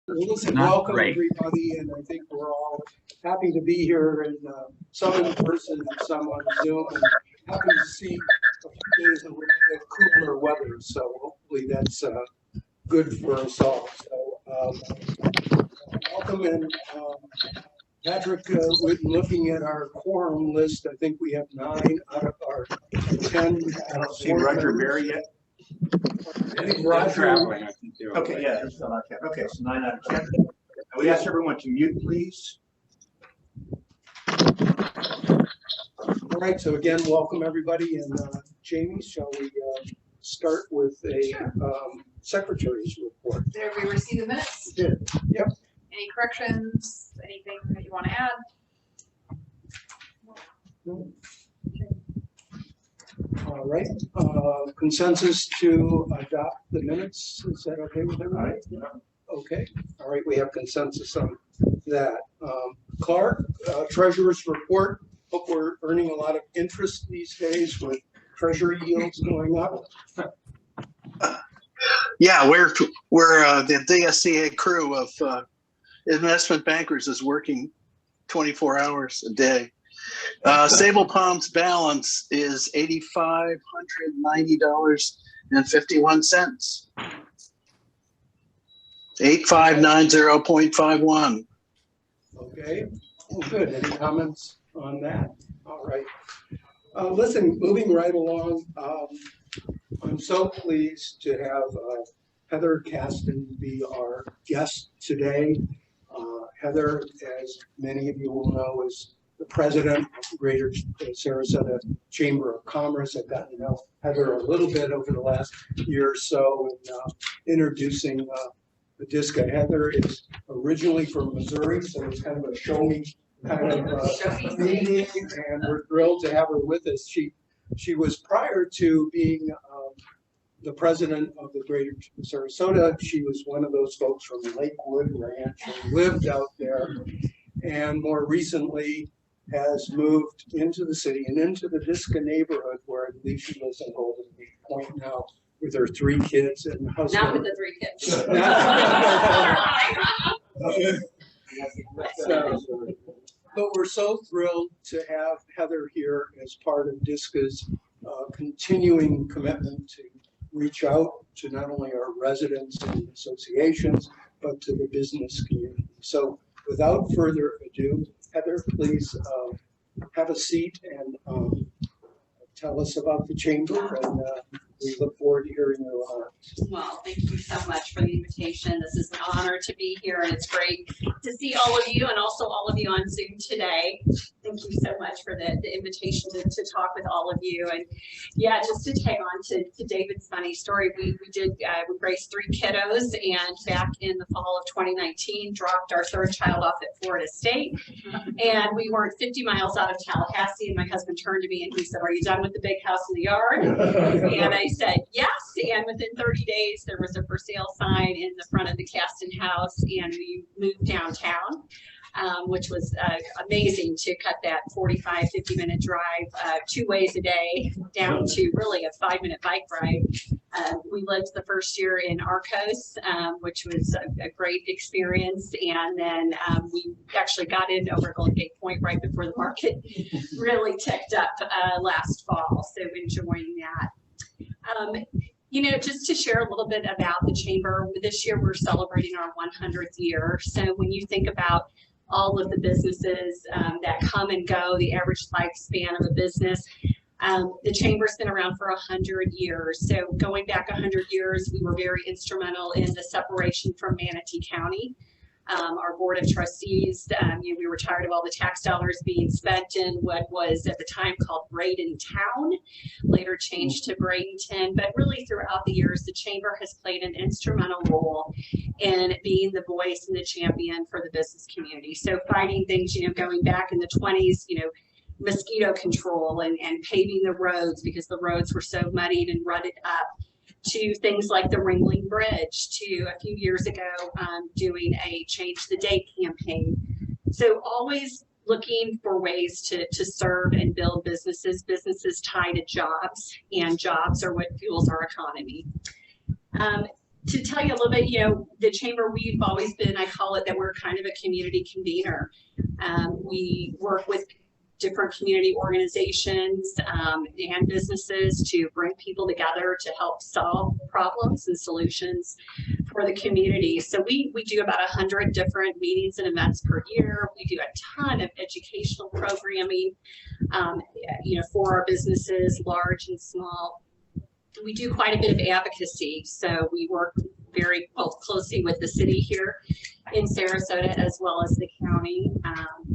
Well, listen, welcome everybody, and I think we're all happy to be here, and some in person and some on Zoom, and happy to see a few days of cooler weather. So hopefully that's good for us all. So welcome, and Patrick, looking at our quorum list, I think we have 9 out of our 10. I don't see Roger Berry yet. Roger. Okay, yeah, they're still not kept. Okay, so 9 out of 10. We ask everyone to mute, please. All right, so again, welcome everybody, and Jamie, shall we start with a secretary's report? Did everybody receive the minutes? Did. Yep. Any corrections? Anything that you want to add? All right, consensus to adopt the minutes. Is that okay with everybody? Okay, all right, we have consensus on that. Clark, treasurer's report. Hope we're earning a lot of interest these days with treasury yields going up. Yeah, we're the Dsca crew of investment bankers is working 24 hours a day. Sable Palm's balance is $8,590.51. 8590.51. Okay, well, good. Any comments on that? All right. Listen, moving right along, I'm so pleased to have Heather Kasten be our guest today. Heather, as many of you will know, is the president of the Greater Sarasota Chamber of Commerce. I've gotten to know Heather a little bit over the last year or so, and introducing the Dsca. Heather is originally from Missouri, so it's kind of a show me kind of meeting, and we're thrilled to have her with us. She was, prior to being the president of the Greater Sarasota, she was one of those folks from Lakewood Ranch and lived out there, and more recently has moved into the city and into the Dsca neighborhood, where I believe she lives in Golden Point now with her 3 kids and husband. Not with the 3 kids. But we're so thrilled to have Heather here as part of Dsca's continuing commitment to reach out to not only our residents and associations, but to the business community. So without further ado, Heather, please have a seat and tell us about the chamber, and we look forward to hearing your remarks. Well, thank you so much for the invitation. This is an honor to be here, and it's great to see all of you and also all of you on Zoom today. Thank you so much for the invitation to talk with all of you. And yeah, just to tag on to David's funny story, we raised 3 kiddos, and back in the fall of 2019, dropped our 3rd child off at Florida State. And we weren't 50 miles out of Tallahassee, and my husband turned to me and he said, "Are you done with the big house in the yard?" And I said, "Yes." And within 30 days, there was a for sale sign in the front of the Kasten house, and we moved downtown, which was amazing to cut that 45, 50-minute drive 2 ways a day down to really a 5-minute bike ride. We lived the first year in Arcos, which was a great experience. And then we actually got in over Golden Gate Point right before the market really ticked up last fall. So enjoying that. You know, just to share a little bit about the chamber, this year we're celebrating our 100th year. So when you think about all of the businesses that come and go, the average lifespan of a business, the chamber's been around for 100 years. So going back 100 years, we were very instrumental in the separation from Manatee County. Our board of trustees, we were tired of all the tax dollars being spent in what was at the time called Bradentown, later changed to Bradenton. But really throughout the years, the chamber has played an instrumental role in being the voice and the champion for the business community. So fighting things, going back in the 20s, mosquito control and paving the roads because the roads were so muddied and rutted up, to things like the Ringling Bridge, to a few years ago doing a Change the Date campaign. So always looking for ways to serve and build businesses. Businesses tie to jobs, and jobs are what fuels our economy. to tell you a little bit, the chamber, we've always been, I call it that we're kind of a community convener. We work with different community organizations and businesses to bring people together to help solve problems and solutions for the community. So we do about 100 different meetings and events per year. We do a ton of educational programming, for our businesses, large and small. We do quite a bit of advocacy. So we work very closely with the city here in Sarasota as well as the county.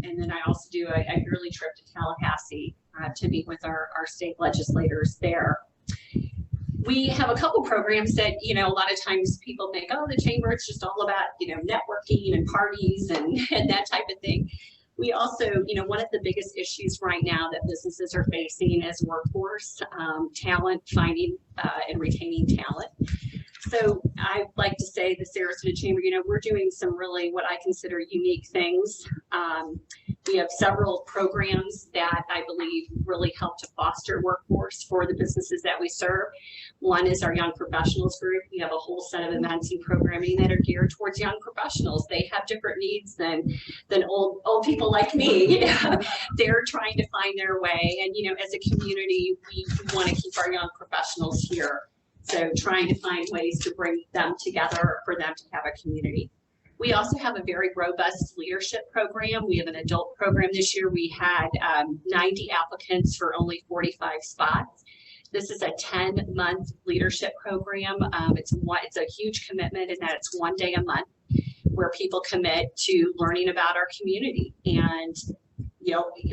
And then I also do a yearly trip to Tallahassee to meet with our state legislators there. We have a couple programs that, a lot of times people think, oh, the chamber, it's just all about, networking and parties and that type of thing. We also, one of the biggest issues right now that businesses are facing is workforce, talent, finding and retaining talent. So I like to say the Sarasota Chamber, we're doing some really what I consider unique things. We have several programs that I believe really help to foster workforce for the businesses that we serve. One is our Young Professionals group. We have a whole set of events and programming that are geared towards young professionals. They have different needs than old people like me. They're trying to find their way. And, as a community, we want to keep our young professionals here. So trying to find ways to bring them together for them to have a community. We also have a very robust leadership program. We have an adult program this year. We had 90 applicants for only 45 spots. This is a 10-month leadership program. It's a huge commitment in that it's 1 day a month where people commit to learning about our community. And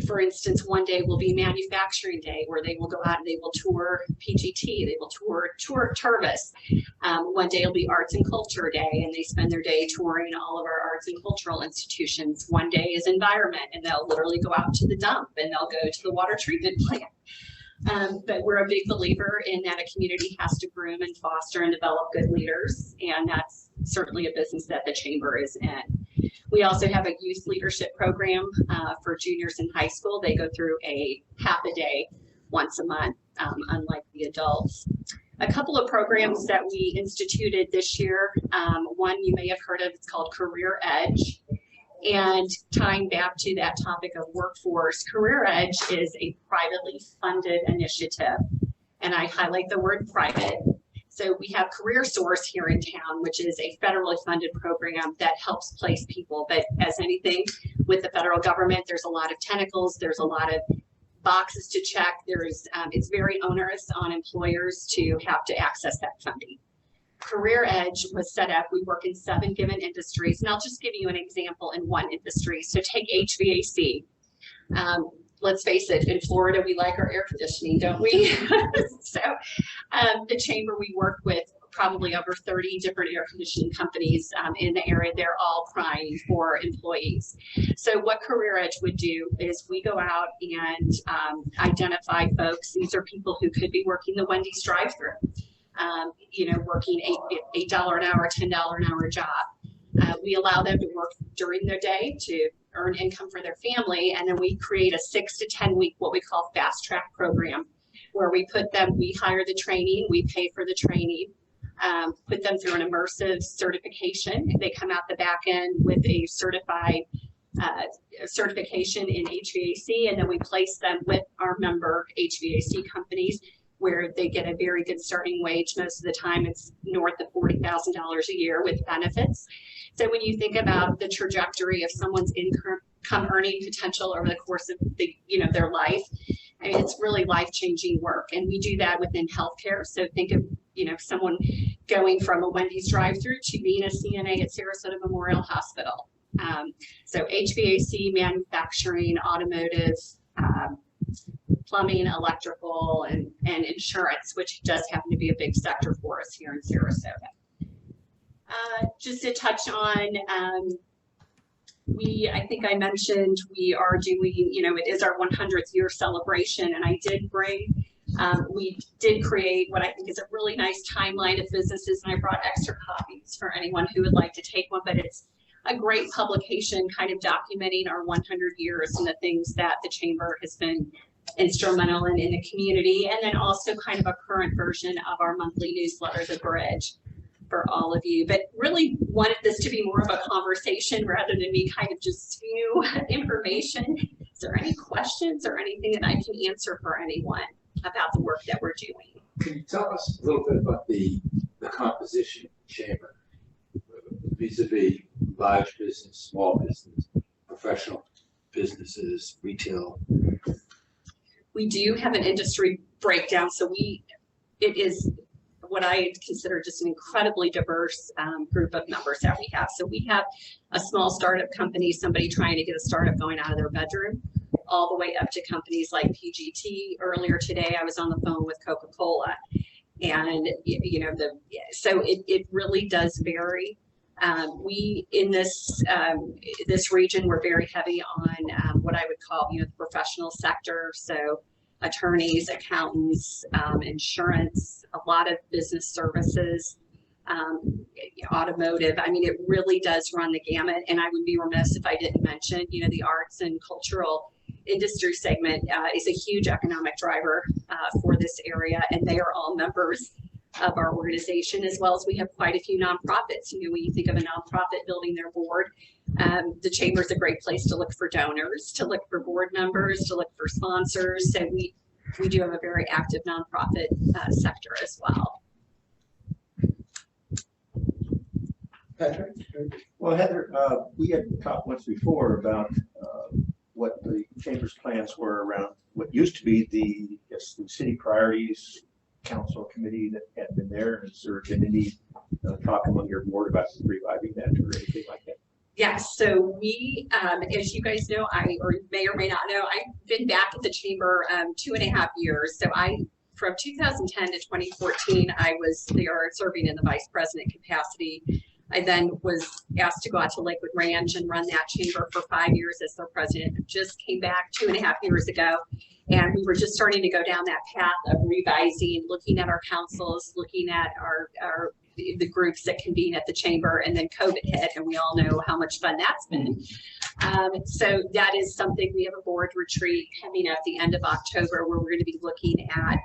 for instance, one day will be manufacturing day where they will go out and they will tour PGT, they will tour Tervis. One day will be arts and culture day and they spend their day touring all of our arts and cultural institutions. One day is environment and they'll literally go out to the dump and they'll go to the water treatment plant. But we're a big believer in that a community has to groom and foster and develop good leaders, and that's certainly a business that the chamber is in. We also have a youth leadership program for juniors in high school. They go through a half a day once a month, unlike the adults. A couple of programs that we instituted this year, one you may have heard of, it's called Career Edge. And tying back to that topic of workforce, Career Edge is a privately funded initiative. And I highlight the word private. So we have Career Source here in town, which is a federally funded program that helps place people. But as anything with the federal government, there's a lot of tentacles, there's a lot of boxes to check. It's very onerous on employers to have to access that funding. Career Edge was set up. We work in 7 given industries, and I'll just give you an example in one industry. So take HVAC. Let's face it, in Florida, we like our air conditioning, don't we? So the chamber, we work with probably over 30 different air conditioning companies in the area. They're all crying for employees. So what Career Edge would do is we go out and identify folks. These are people who could be working the Wendy's drive-thru. Working $8 an hour, $10 an hour job. We allow them to work during their day to earn income for their family, and then we create a 6 to 10 week, what we call fast track program, where we hire the training, we pay for the training, put them through an immersive certification. They come out the back end with a certified certification in HVAC, and then we place them with our member HVAC companies, where they get a very good starting wage. Most of the time it's north of $40,000 a year with benefits. So when you think about the trajectory of someone's income earning potential over the course of their life, I mean, it's really life-changing work. And we do that within healthcare. So think of, someone going from a Wendy's drive-thru to being a CNA at Sarasota Memorial Hospital. So HVAC, manufacturing, automotive, plumbing, electrical, and insurance, which does happen to be a big sector for us here in Sarasota. Just to touch on, I think I mentioned we are doing, it is our 100th year celebration, and we did create what I think is a really nice timeline of businesses, and I brought extra copies for anyone who would like to take one, but it's a great publication kind of documenting our 100 years and the things that the chamber has been instrumental in the community, and then also kind of a current version of our monthly newsletter, The Bridge. for all of you, but really wanted this to be more of a conversation rather than me kind of just spew information. Is there any questions or anything that I can answer for anyone about the work that we're doing? Can you tell us a little bit about the composition of the chamber vis-a-vis large business, small business, professional businesses, retail? We do have an industry breakdown, so it is what I consider just an incredibly diverse group of members that we have. So we have a small startup company, somebody trying to get a startup going out of their bedroom, all the way up to companies like PGT. Earlier today, I was on the phone with Coca-Cola, and you know, so it really does vary. We in this region, we're very heavy on what I would call, you know, the professional sector. So attorneys, accountants, insurance, a lot of business services, automotive. I mean, it really does run the gamut. And I would be remiss if I didn't mention, you know, the arts and cultural industry segment is a huge economic driver for this area, and they are all members of our organization, as well as we have quite a few nonprofits. You know, when you think of a nonprofit building their board, the chamber is a great place to look for donors, to look for board members, to look for sponsors. So we do have a very active nonprofit sector as well. Patrick? Well, Heather, we had talked once before about what the chamber's plans were around what used to be the city priorities council committee that had been there. Has there been any talk among your board about reviving that or anything like that? Yes, so we, as you guys know, or may or may not know, I've been back at the chamber 2.5 years. So from 2010 to 2014, I was there serving in the vice president capacity. I then was asked to go out to Lakewood Ranch and run that chamber for 5 years as their president. Just came back 2.5 years ago, and we were just starting to go down that path of revising, looking at our councils, looking at the groups that convene at the chamber, and then COVID hit, and we all know how much fun that's been. So that is something. We have a board retreat coming at the end of October where we're going to be looking at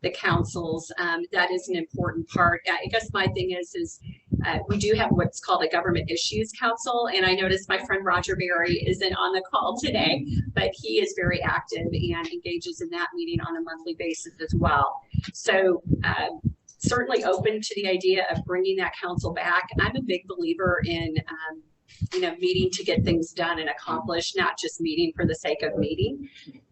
the councils. That is an important part. I guess my thing is we do have what's called a government issues council, and I noticed my friend Roger Berry isn't on the call today, but he is very active and engages in that meeting on a monthly basis as well. So certainly open to the idea of bringing that council back. I'm a big believer in you know, meeting to get things done and accomplished, not just meeting for the sake of meeting.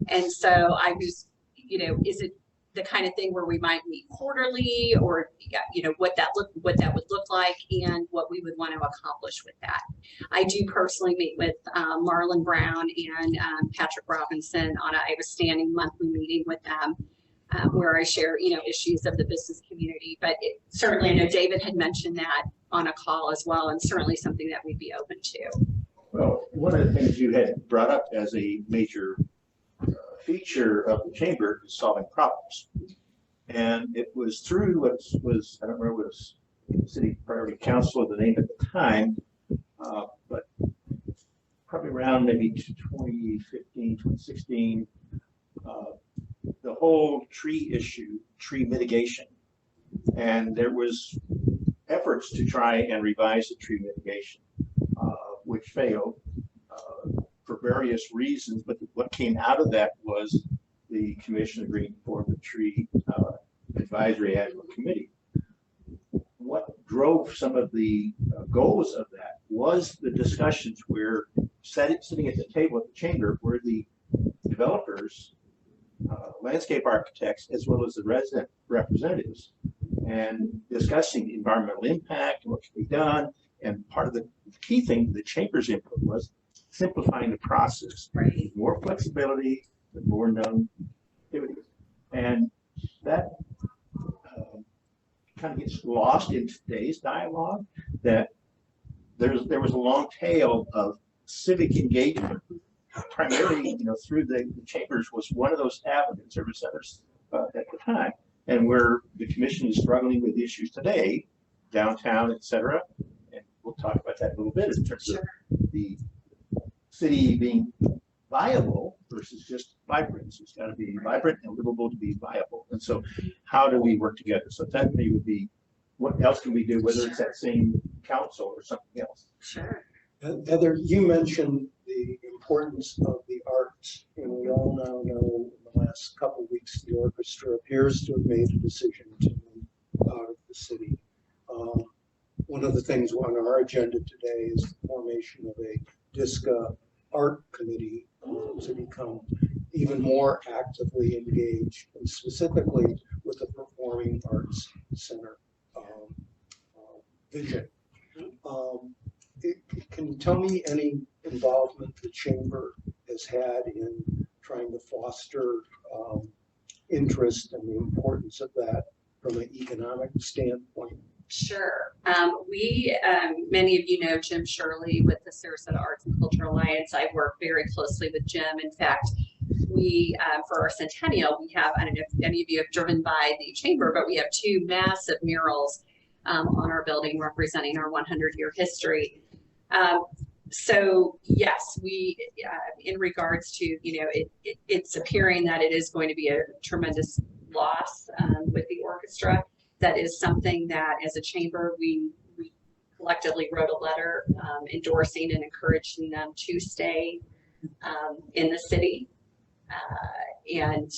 And so I was, you know, is it the kind of thing where we might meet quarterly, or you know, what that would look like and what we would want to accomplish with that. I do personally meet with Marlon Brown and Patrick Robinson on I have a standing monthly meeting with them where I share, you know, issues of the business community. But certainly, I know David had mentioned that on a call as well, and certainly something that we'd be open to. Well, one of the things you had brought up as a major feature of the chamber is solving problems, and it was through what was, I don't remember what was City Priority Council, the name at the time, but probably around maybe 2015, 2016, the whole tree issue, tree mitigation, and there was efforts to try and revise the tree mitigation, which failed for various reasons. But what came out of that was the commission agreeing to form the tree advisory ad hoc committee. What drove some of the goals of that was the discussions where sitting at the table at the chamber were the developers, landscape architects, as well as the resident representatives, and discussing environmental impact and what can be done. And part of the key thing, the chamber's input was simplifying the process, Right. more flexibility, more known activities. And that kind of gets lost in today's dialogue, that there was a long tail of civic engagement, primarily, you know, through the chambers was one of those avenues, service centers at the time, and where the commission is struggling with issues today, downtown, et cetera. And we'll talk about that a little bit in terms of the city being viable versus just vibrant. So it's got to be vibrant and livable to be viable. And so how do we work together? So that maybe would be what else can we do, whether it's that same council or something else. Sure. Heather, you mentioned the importance of the arts, and we all now know in the last couple of weeks, the orchestra appears to have made a decision to move out of the city. One of the things on our agenda today is the formation of a Dsca art committee to become even more actively engaged, and specifically with the Performing Arts Center vision. Can you tell me any involvement the chamber has had in trying to foster interest and the importance of that from an economic standpoint? Sure. Many of you know Jim Shirley with the Sarasota Arts and Culture Alliance. I work very closely with Jim. In fact, we, for our centennial, we have, I don't know if any of you have driven by the chamber, but we have 2 massive murals on our building representing our 100-year history. So yes, we, in regards to, it's appearing that it is going to be a tremendous loss with the orchestra. That is something that as a chamber, we collectively wrote a letter endorsing and encouraging them to stay in the city. And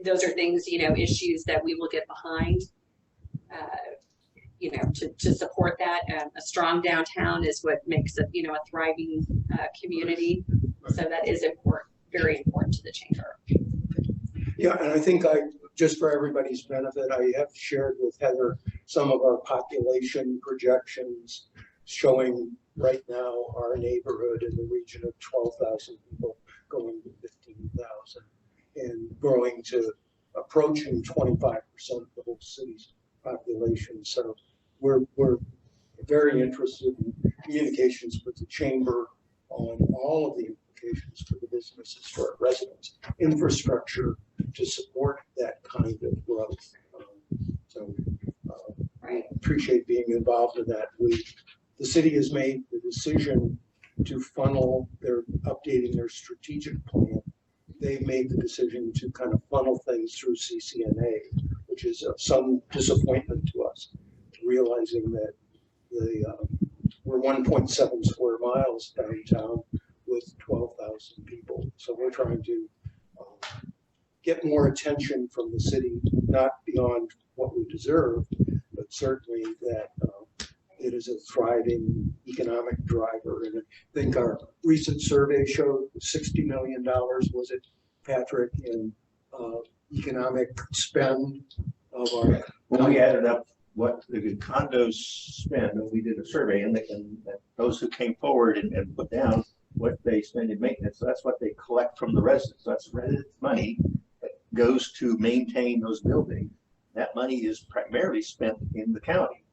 those are things, issues that we will get behind. To support that. A strong downtown is what makes it, a thriving community. So that is important, very important to the chamber. Yeah, and I think just for everybody's benefit, I have shared with Heather some of our population projections showing right now our neighborhood in the region of 12,000 people going to 15,000 and growing to approaching 25% of the whole city's population. So we're very interested in communications with the chamber on all of the implications for the businesses, for our residents, infrastructure to support that kind of growth. I appreciate being involved in that. The city has made the decision to funnel, they're updating their strategic plan. They've made the decision to kind of funnel things through CCNA, which is some disappointment to us, realizing that we're 1.7 square miles downtown with 12,000 people. So we're trying to get more attention from the city, not beyond what we deserve, but certainly that it is a thriving economic driver. And I think our recent survey showed $60 million, was it, Patrick, in economic spend of our. When we added up what the condos spend, and we did a survey, and those who came forward and put down what they spend in maintenance, so that's what they collect from the residents. That's residents' money that goes to maintain those buildings. That money is primarily spent in the county,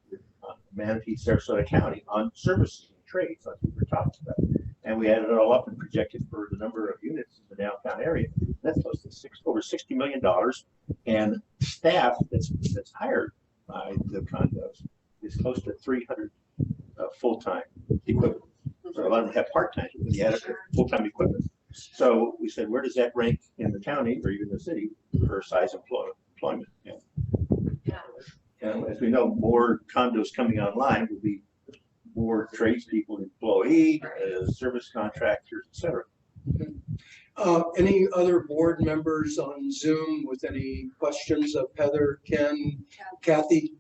Manatee, Sarasota County, on services and trades. That's what we're talking about. And we added it all up and projected for the number of units in the downtown area. That's close to over $60 million. And staff that's hired by the condos is close to 300 full-time equipment. So a lot of them have part-time, but you add full-time equipment. So we said, where does that rank in the county or even the city for size employment? Yeah. And as we know, more condos coming online will be more tradespeople, employee, service contractors, et cetera. Any other board members on Zoom with any questions of Heather, Ken, Kathy?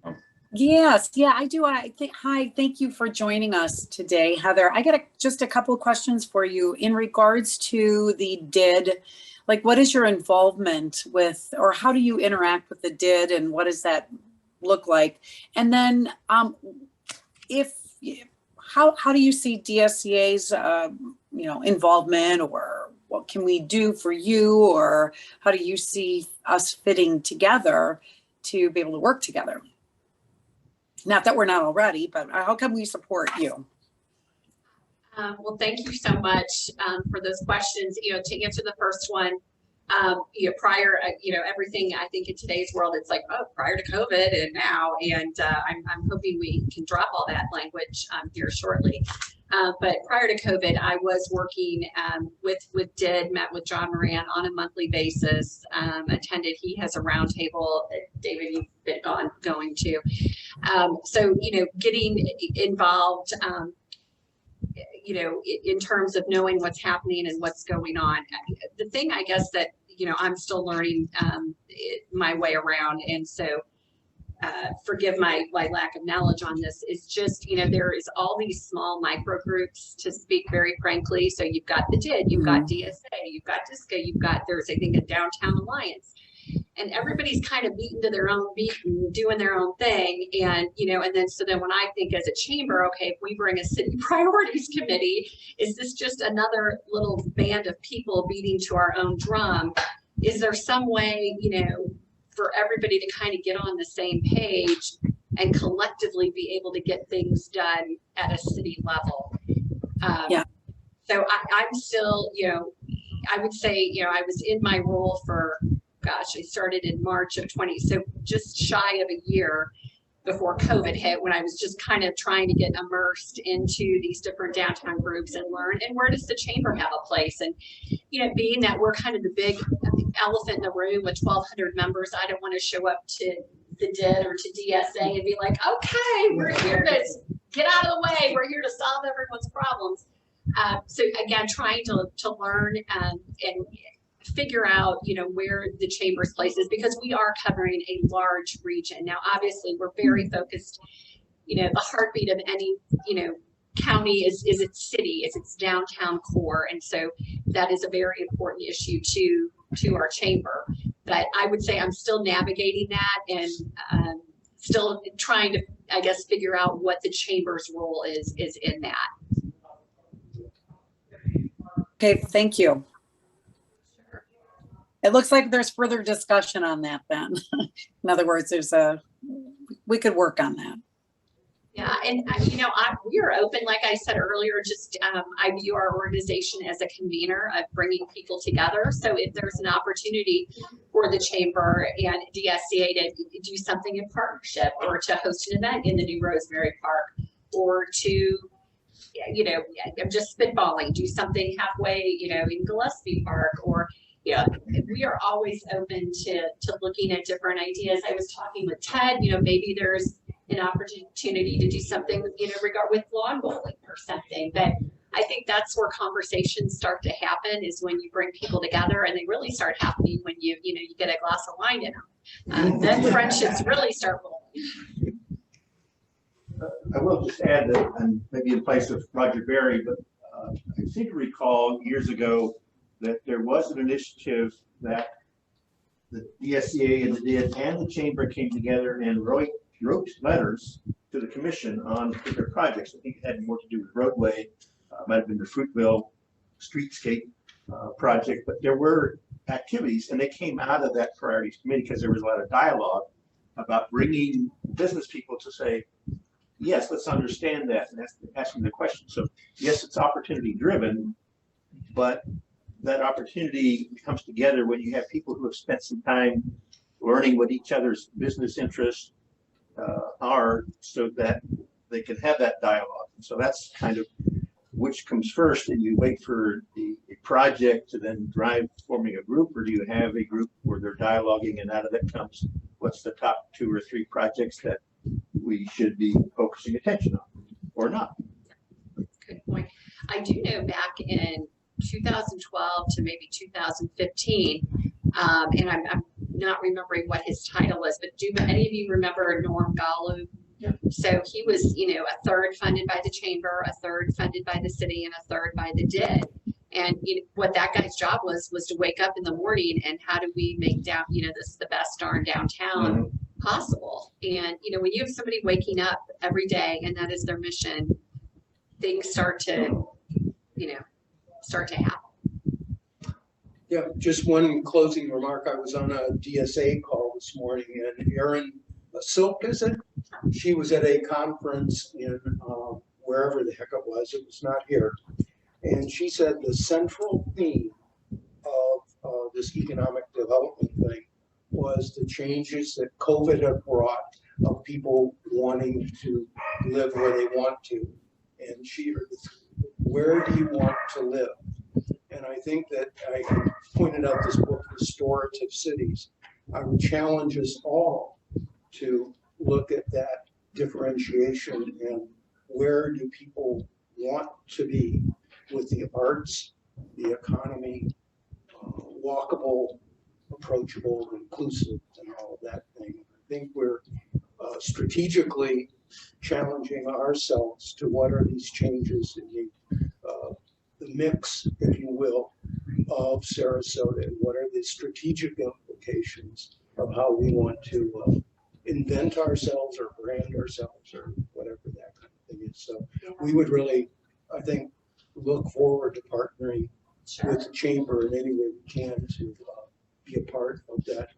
Yes, yeah, I do. Hi, thank you for joining us today, Heather. I got just a couple of questions for you in regards to the DID. Like, what is your involvement with, or how do you interact with the DID, and what does that look like? And then, how do you see DSCA's, involvement, or what can we do for you, or how do you see us fitting together to be able to work together? Not that we're not already, but how can we support you? Well, thank you so much for those questions. To answer the first one, Prior, everything, I think in today's world, it's like, oh, prior to COVID and now, and I'm hoping we can drop all that language here shortly. But prior to COVID, I was working with DID, met with John Moran on a monthly basis, attended, he has a roundtable, David, you've been going to. So, getting involved, in terms of knowing what's happening and what's going on. The thing, I guess, that, I'm still learning my way around. And so forgive my lack of knowledge on this, is just, there is all these small micro groups, to speak very frankly. So you've got the DID, you've got Dsca, you've got Dsca, there's, I think, a Downtown Alliance. And everybody's kind of beaten to their own beat and doing their own thing. And, so then when I think as a chamber, okay, if we bring a city priorities committee, is this just another little band of people beating to our own drum? Is there some way, for everybody to kind of get on the same page and collectively be able to get things done at a city level? So I'm still, I would say, I was in my role for, I started in March of 20, so just shy of a year before COVID hit, when I was just kind of trying to get immersed into these different downtown groups and learn, and where does the chamber have a place? And, being that we're kind of the big elephant in the room with 1,200 members, I don't want to show up to the DID or to Dsca and be like, okay, we're here to get out of the way. We're here to solve everyone's problems. So again, trying to learn and figure out, where the chamber's place is, because we are covering a large region. Now, obviously, we're very focused, the heartbeat of any, county is its city, is its downtown core. And so that is a very important issue to our chamber. But I would say I'm still navigating that and still trying to, I guess, figure out what the chamber's role is in that. Okay, thank you. It looks like there's further discussion on that then. In other words, we could work on that. Yeah, and we are open, like I said earlier, just I view our organization as a convener of bringing people together. So if there's an opportunity for the chamber and Dsca to do something in partnership, or to host an event in the new Rosemary Park, or to, I'm just spitballing, do something halfway, in Gillespie Park, or we are always open to looking at different ideas. I was talking with Ted, maybe there's an opportunity to do something, regard with lawn bowling or something. But I think that's where conversations start to happen, is when you bring people together, and they really start happening when you get a glass of wine in them. Then friendships really start rolling. I will just add that, and maybe in place of Roger Berry, but I seem to recall years ago that there was an initiative that the Dsca and the DID and the chamber came together and wrote letters to the commission on particular projects. I think it had more to do with roadway, might have been the Fruitville streetscape project, but there were activities, and they came out of that priorities committee because there was a lot of dialogue about bringing business people to say, yes, let's understand that, and asking the question. So yes, it's opportunity driven, but that opportunity comes together when you have people who have spent some time learning what each other's business interests are, so that they can have that dialogue. And so that's kind of which comes first, and you wait for a project to then drive forming a group, or do you have a group where they're dialoguing, and out of that comes what's the top 2 or 3 projects that we should be focusing attention on, or not. Good point. I do know back in 2012 to maybe 2015, and I'm not remembering what his title was, but do any of you remember Norm Galu? Yeah. So he was, a third funded by the chamber, a third funded by the city, and a third by the DID. And what that guy's job was to wake up in the morning and how do we make this the best darn downtown possible. And when you have somebody waking up every day and that is their mission, things start to happen. Yeah, just one closing remark. I was on a DSA call this morning, and Erin Silk, is it? She was at a conference in wherever the heck it was not here. And she said the central theme of this economic development thing was the changes that COVID had brought of people wanting to live where they want to. And where do you want to live? And I think that I pointed out this book, Restorative Cities. I would challenge us all to look at that differentiation and where do people want to be with the arts, the economy, walkable, approachable, inclusive, and all of that thing. I think we're strategically challenging ourselves to what are these changes in the mix, if you will, of Sarasota, and what are the strategic implications of how we want to invent ourselves or brand ourselves or whatever that kind of thing is. So we would really, I think, look forward to partnering with the chamber in any way we can to be a part of that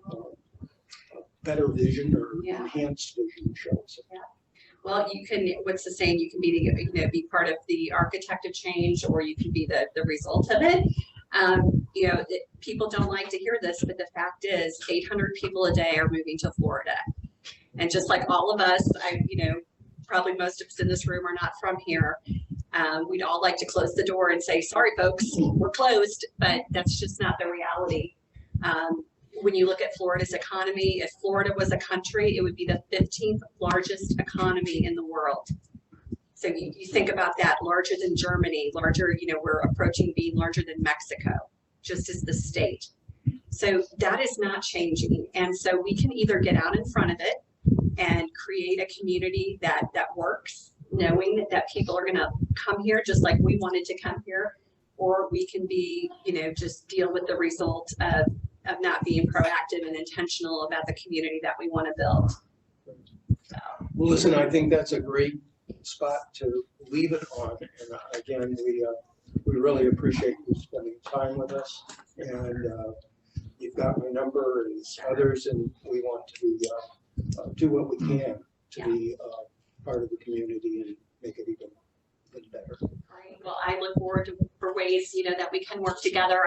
better vision or enhanced vision, shall we say. Well, you can, what's the saying, you can be the, be part of the architect of change, or you can be the result of it. People don't like to hear this, but the fact is 800 people a day are moving to Florida. And just like all of us, probably most of us in this room are not from here. We'd all like to close the door and say, sorry, folks, we're closed, but that's just not the reality. When you look at Florida's economy, if Florida was a country, it would be the 15th largest economy in the world. So you think about that, larger than Germany, larger, we're approaching being larger than Mexico, just as the state. So that is not changing. And so we can either get out in front of it and create a community that works, knowing that people are gonna come here just like we wanted to come here, or we can be, just deal with the result of not being proactive and intentional about the community that we want to build. So. Well, listen, I think that's a great spot to leave it on. And again, we really appreciate you spending time with us. And you've got my number and others, and we want to do what we can to be part of the community and make it even better. Great. Well, I look forward for ways, that we can work together.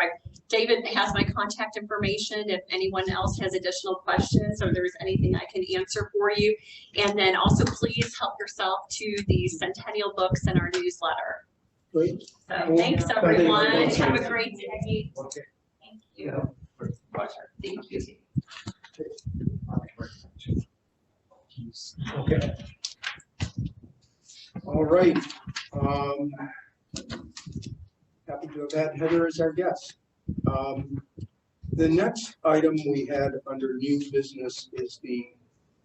David has my contact information if anyone else has additional questions or there's anything I can answer for you. And then also please help yourself to the Centennial books and our newsletter. Great. So thanks everyone. Have a great day. Okay. Thank you. Pleasure. Thank you. Okay. All right. Happy to have had Heather as our guest. The next item we had under new business is the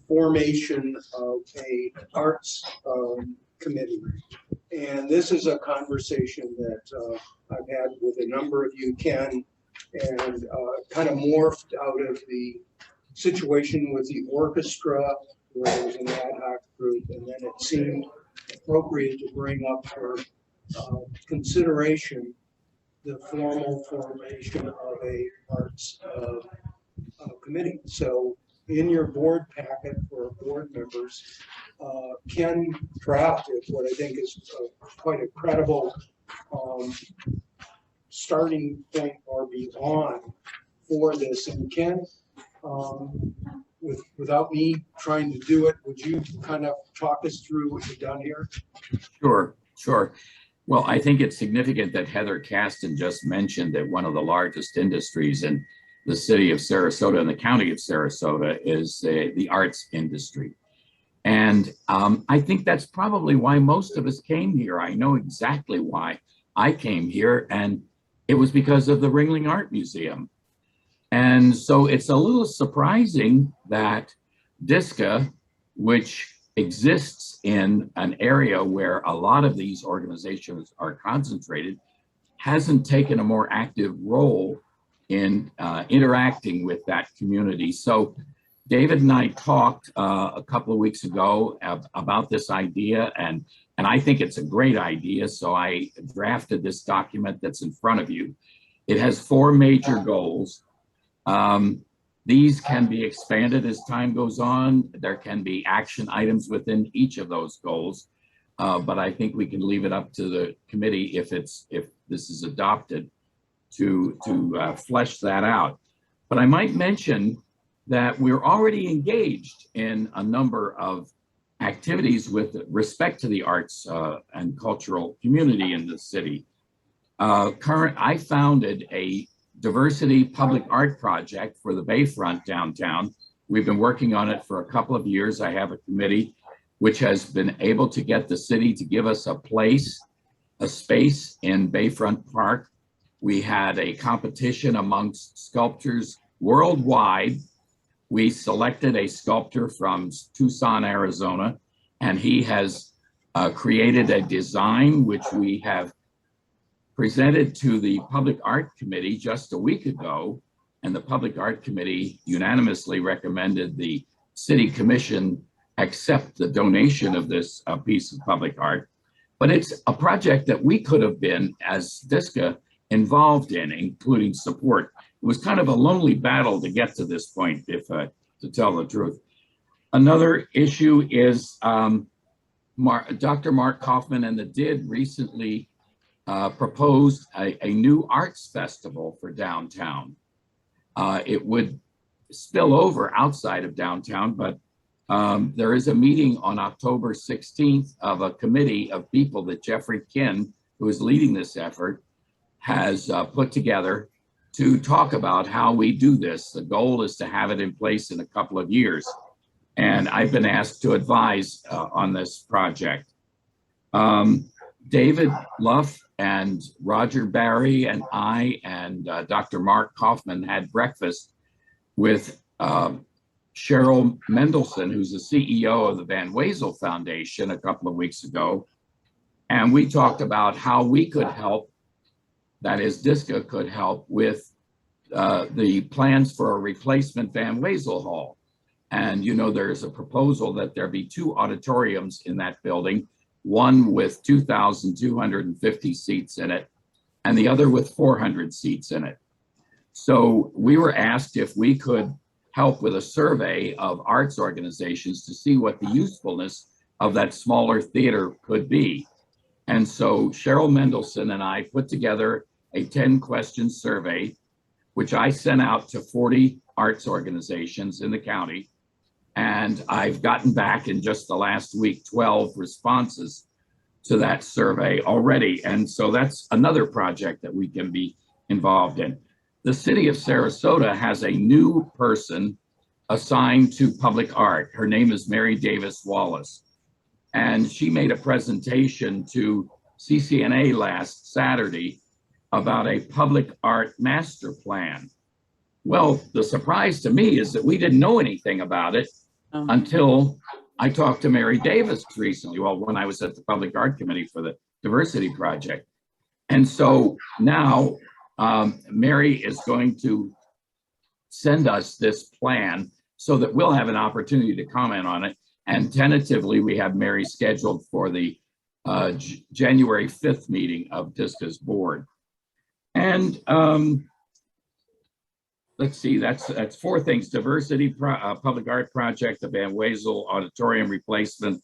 formation of a arts committee. And this is a conversation that I've had with a number of you, Ken, and kind of morphed out of the situation with the orchestra, where there was an ad hoc group, and then it seemed appropriate to bring up for consideration the formal formation of a arts committee. So in your board packet for board members, Ken drafted what I think is quite a credible starting point or beyond for this. And Ken, without me trying to do it, would you kind of talk us through what you've done here? Sure. Well, I think it's significant that Heather Kasten just mentioned that one of the largest industries in the city of Sarasota and the county of Sarasota is the arts industry. And I think that's probably why most of us came here. I know exactly why I came here, and it was because of the Ringling Art Museum. And so it's a little surprising that Dsca, which exists in an area where a lot of these organizations are concentrated, hasn't taken a more active role in interacting with that community. So David and I talked a couple of weeks ago about this idea, and I think it's a great idea. So I drafted this document that's in front of you. It has 4 major goals. These can be expanded as time goes on. There can be action items within each of those goals, but I think we can leave it up to the committee if this is adopted to flesh that out. But I might mention that we're already engaged in a number of activities with respect to the arts and cultural community in the city. I founded a diversity public art project for the Bayfront downtown. We've been working on it for a couple of years. I have a committee which has been able to get the city to give us a space in Bayfront Park. We had a competition amongst sculptors worldwide. We selected a sculptor from Tucson, Arizona, and he has created a design which we have presented to the Public Art Committee just a week ago. And the Public Art Committee unanimously recommended the City Commission accept the donation of this piece of public art. But it's a project that we could have been, as Dsca, involved in, including support. It was kind of a lonely battle to get to this point, if to tell the truth. Another issue is Dr. Mark Kaufman and the DID recently proposed a new arts festival for downtown. It would spill over outside of downtown, but there is a meeting on October 16th of a committee of people that Jeffrey Kinn, who is leading this effort, has put together to talk about how we do this. The goal is to have it in place in a couple of years. And I've been asked to advise on this project. David Luff and Roger Barry and I and Dr. Mark Kaufman had breakfast with Cheryl Mendelson, who's the CEO of the Van Wezel Foundation, a couple of weeks ago. And we talked about how we could help, that is, Dsca could help with the plans for a replacement Van Wezel Hall. And, you know, there's a proposal that there be 2 auditoriums in that building, one with 2,250 seats in it, and the other with 400 seats in it. So we were asked if we could help with a survey of arts organizations to see what the usefulness of that smaller theater could be. And so Cheryl Mendelson and I put together a 10-question survey, which I sent out to 40 arts organizations in the county. And I've gotten back in just the last week 12 responses to that survey already. And so that's another project that we can be involved in. The city of Sarasota has a new person assigned to public art. Her name is Mary Davis Wallace. And she made a presentation to CCNA last Saturday about a public art master plan. Well, the surprise to me is that we didn't know anything about it until I talked to Mary Davis recently, well, when I was at the Public Art Committee for the Diversity Project. And so now Mary is going to send us this plan so that we'll have an opportunity to comment on it. And tentatively, we have Mary scheduled for the January 5th meeting of Dsca's board. And let's see, that's 4 things: diversity, public art project, the Van Wezel auditorium replacement,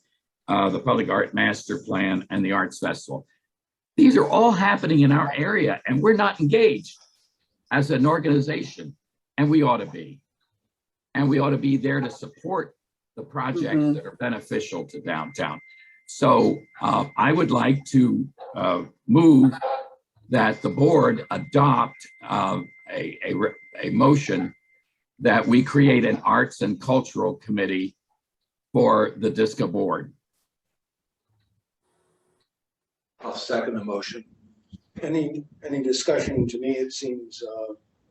the public art master plan, and the arts festival. These are all happening in our area, and we're not engaged as an organization, and we ought to be. And we ought to be there to support the projects that are beneficial to downtown. So I would like to move that the board adopt a motion that we create an arts and cultural committee for the Dsca board. I'll second the motion. Any discussion? To me, it seems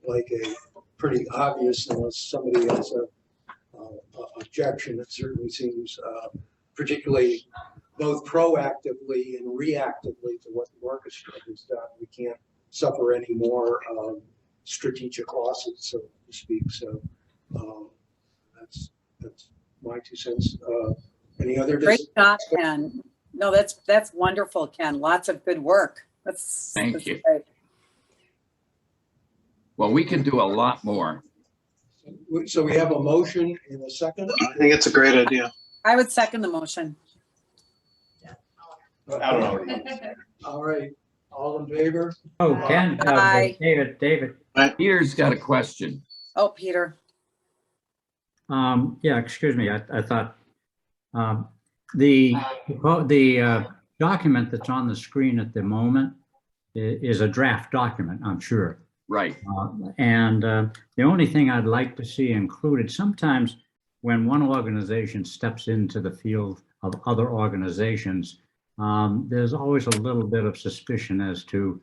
like a pretty obvious, unless somebody has a objection. It certainly seems particularly both proactively and reactively to what the orchestra has done. We can't suffer any more strategic losses, so to speak. So that's my 2 cents. Any other? Great job, Ken. No, that's wonderful, Ken. Lots of good work. Thank you. Great. Well, we can do a lot more. So we have a motion in a second. I think it's a great idea. I would second the motion. I don't know. All right. All in favor? Oh, Ken, Aye. David. Peter's got a question. Oh, Peter. Yeah, excuse me. I thought the document that's on the screen at the moment is a draft document, I'm sure. Right. And the only thing I'd like to see included, sometimes when one organization steps into the field of other organizations, there's always a little bit of suspicion as to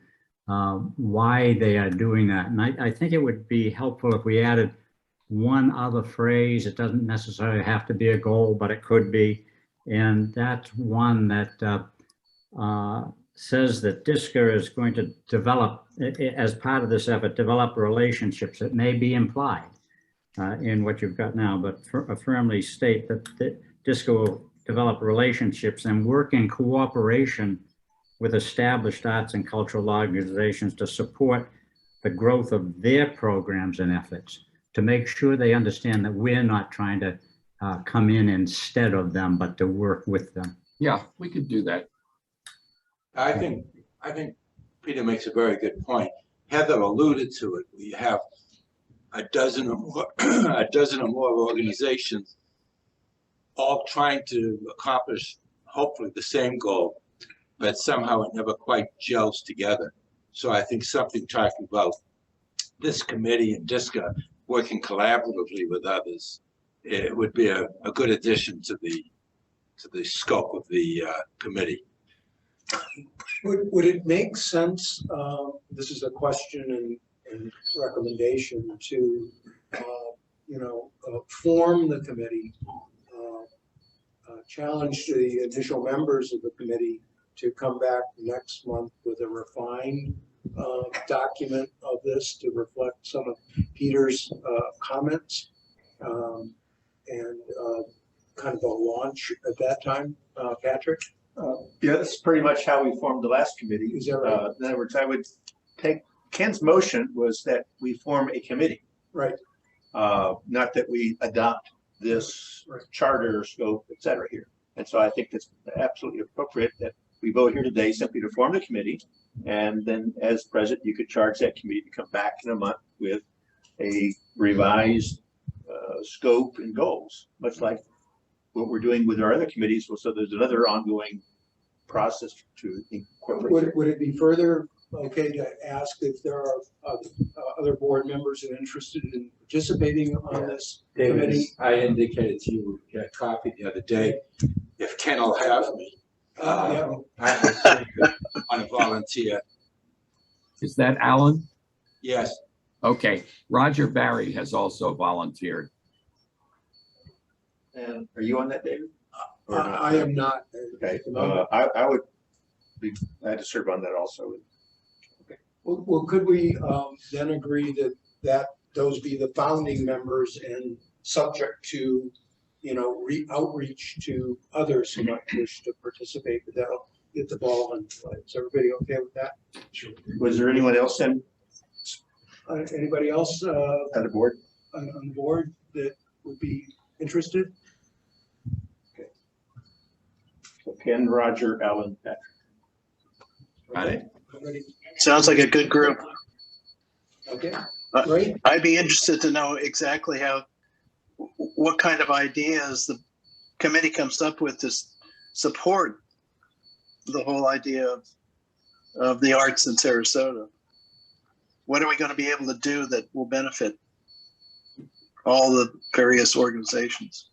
why they are doing that. And I think it would be helpful if we added one other phrase. It doesn't necessarily have to be a goal, but it could be. And that's one that says that Dsca is going to develop, as part of this effort, develop relationships. It may be implied in what you've got now, but firmly state that Dsca will develop relationships and work in cooperation with established arts and cultural organizations to support the growth of their programs and efforts, to make sure they understand that we're not trying to come in instead of them, but to work with them. Yeah, we could do that. I think Peter makes a very good point. Heather alluded to it. We have a dozen or more organizations all trying to accomplish hopefully the same goal, but somehow it never quite gels together. So I think something talking about this committee and Dsca working collaboratively with others, it would be a good addition to the scope of the committee. Would it make sense, this is a question and recommendation, to, form the committee, challenge the initial members of the committee to come back next month with a refined document of this to reflect some of Peter's comments, and kind of a launch at that time, Patrick? Yeah, that's pretty much how we formed the last committee. Is that right? In other words, I would take, Ken's motion was that we form a committee. Right. Not that we adopt this charter, scope, et cetera here. And so I think that's absolutely appropriate that we vote here today simply to form the committee. And then as president, you could charge that committee to come back in a month with a revised scope and goals, much like what we're doing with our other committees. So there's another ongoing process to incorporate. Would it be further okay to ask if there are other board members who are interested in participating on this David, committee? I indicated to you, we got a copy the other day. If Ken will have me, Yeah. I want to volunteer. Is that Alan? Yes. Okay. Roger Barry has also volunteered. And are you on that, David? Or not? I am not. Okay. I would be glad to serve on that also. Well, could we then agree that those be the founding members and subject to, outreach to others who might wish to participate, but that'll get the ball in play. Is everybody okay with that? Sure. Was there anyone else in Anybody else on the board? on board that would be interested? Okay. So Ken, Roger, Alan, Patrick. Got it. Everybody? Sounds like a good group. Okay, great. I'd be interested to know exactly what kind of ideas the committee comes up with to support the whole idea of the arts in Sarasota. What are we going to be able to do that will benefit all the various organizations?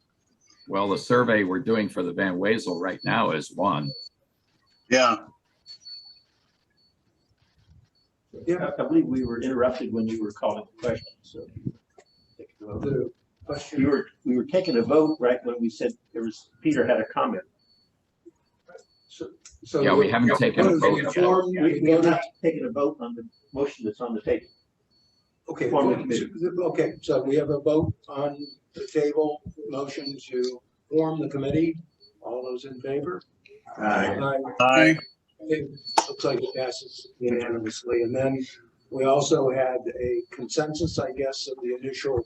Well, the survey we're doing for the Van Wezel right now is one. Yeah. Yeah. I believe we were interrupted when you were calling the question. So The question. we were taking a vote right when we said Peter had a comment. So Yeah, we haven't taken a vote. We have not taken a vote on the motion that's on the table. Okay, Form the committee. okay, so we have a vote on the table, motion to form the committee. All those in favor? Aye. Okay, looks like it passes unanimously. And then we also had a consensus, I guess, of the initial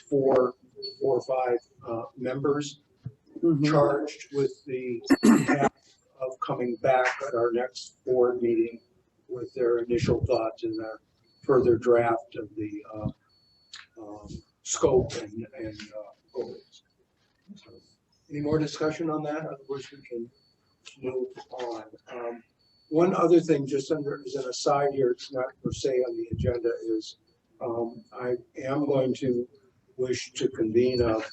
four or five members charged with the task of coming back at our next board meeting with their initial thoughts in a further draft of the scope and goals. So, any more discussion on that? Otherwise, we can move on. One other thing, just under as an aside here, it's not per se on the agenda, is I am going to wish to convene the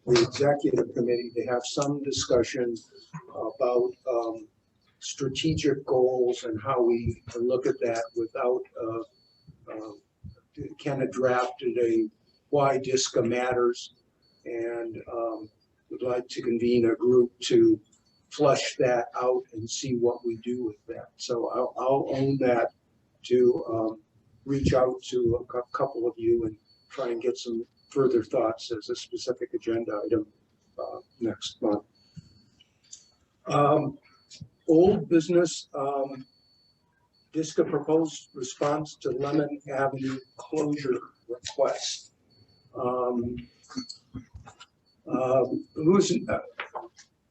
executive committee to have some discussion about strategic goals and how we look at that without Ken drafted a why Dsca matters, and would like to convene a group to flush that out and see what we do with that. So I'll own that to reach out to a couple of you and try and get some further thoughts as a specific agenda item next month. Old business, Dsca proposed response to Lemon Avenue closure request.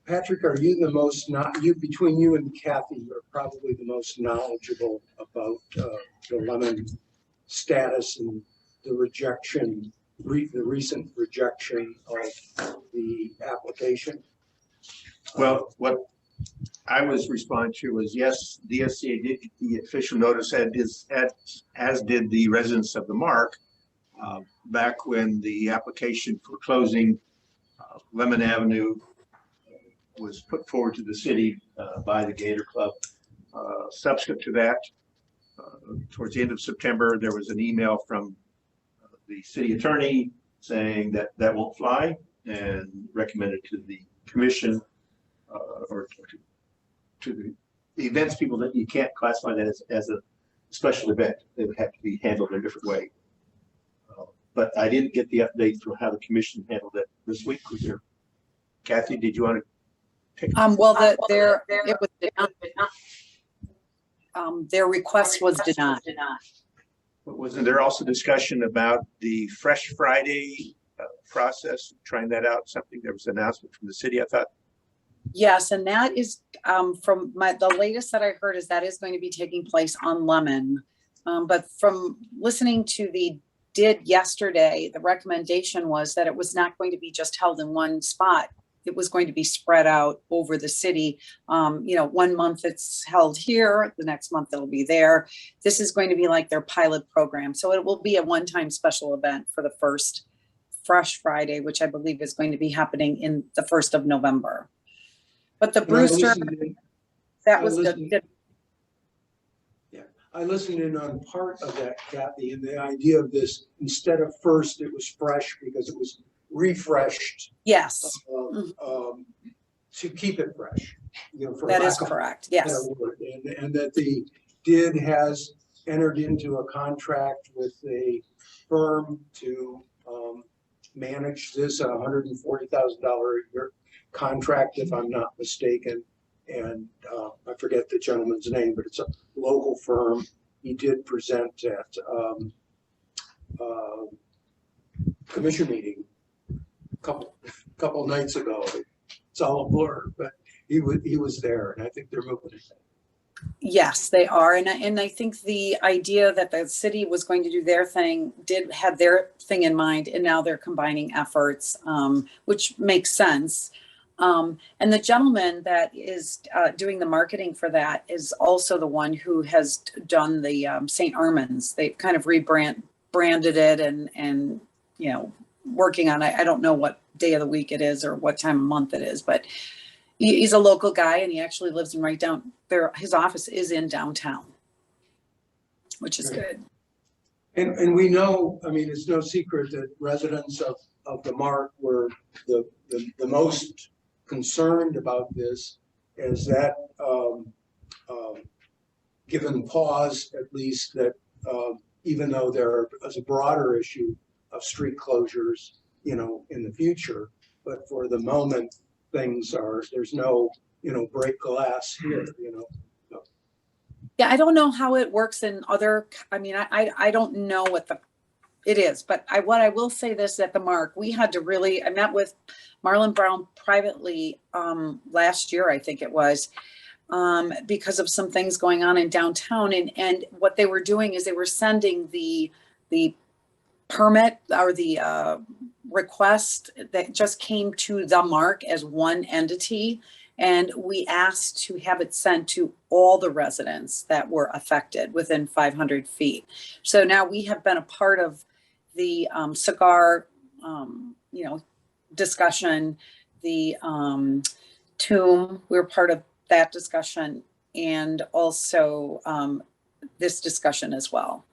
Patrick, are you the most between you and Kathy are probably the most knowledgeable about the Lemon status and the rejection, the recent rejection of the application? Well, what I was responding to was, yes, Dsca did the official notice, as did the residents of the Mark, back when the application for closing Lemon Avenue was put forward to the city by the Gator Club. Subsequent to that, towards the end of September, there was an email from the city attorney saying that that won't fly, and recommended to the commission or to the events people that you can't classify that as a special event. They would have to be handled in a different way. But I didn't get the update for how the commission handled it this week. Was there, Kathy, did you want to take? Well, it was denied. Their request was denied. But wasn't there also discussion about the Fresh Friday process, trying that out? Something, there was an announcement from the city, I thought. Yes, and that is from the latest that I heard is that is going to be taking place on Lemon. But from listening to the did yesterday, the recommendation was that it was not going to be just held in one spot. It was going to be spread out over the city. 1 month it's held here, the next month it'll be there. This is going to be like their pilot program. So it will be a one-time special event for the first Fresh Friday, which I believe is going to be happening in the 1st of November. But the Brewster, that was good. Yeah, I listened in on part of that, Kathy, and the idea of this, instead of first, it was fresh because it was refreshed. Yes. To keep it fresh. That is correct, yes. And that the DID has entered into a contract with a firm to manage this, $140,000 a year contract, if I'm not mistaken. And I forget the gentleman's name, but it's a local firm. He did present at commission meeting a couple nights ago. It's all a blur, but he was there, and I think they're moving it. Yes, they are. And I think the idea that the city was going to do their thing did have their thing in mind, and now they're combining efforts, which makes sense. And the gentleman that is doing the marketing for that is also the one who has done the St. Armand's. They've kind of branded it and working on it. I don't know what day of the week it is or what time of month it is, but he's a local guy, and he actually lives in right down there. His office is in downtown, which is good. And we know, I mean, it's no secret that residents of the Mark were the most concerned about this, as that given pause, at least, that even though there is a broader issue of street closures, in the future, but for the moment, there's no, break glass here, So. Yeah, I don't know how it works in other, I don't know what it is, but what I will say this at the Mark, we had to I met with Marlon Brown privately last year, I think it was, because of some things going on in downtown. And what they were doing is they were sending the permit or the request that just came to the mark as one entity. And we asked to have it sent to all the residents that were affected within 500 feet. So now we have been a part of the cigar, discussion, the tomb, we were part of that discussion, and also this discussion as well.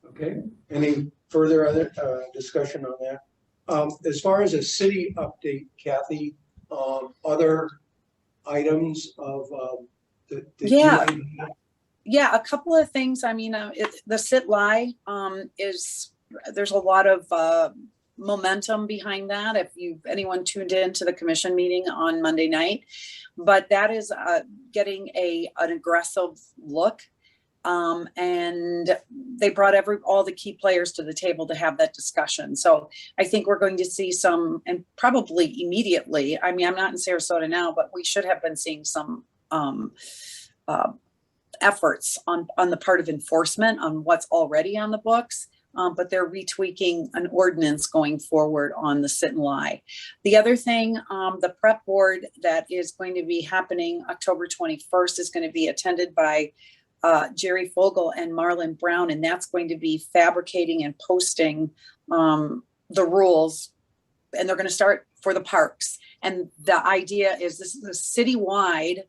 Okay, any further other discussion on that? As far as a city update, Kathy, other items of that Yeah. you had? Yeah, a couple of things. I mean, the sit-lie there's a lot of momentum behind that. If anyone tuned in to the commission meeting on Monday night, but that is getting an aggressive look. And they brought all the key players to the table to have that discussion. So I think we're going to see some, and probably immediately, I mean, I'm not in Sarasota now, but we should have been seeing some efforts on the part of enforcement on what's already on the books. But they're retweaking an ordinance going forward on the sit and lie. The other thing, the prep board that is going to be happening October 21st is going to be attended by Jerry Fogel and Marlon Brown, and that's going to be fabricating and posting the rules, and they're going to start for the parks. And the idea is this is a citywide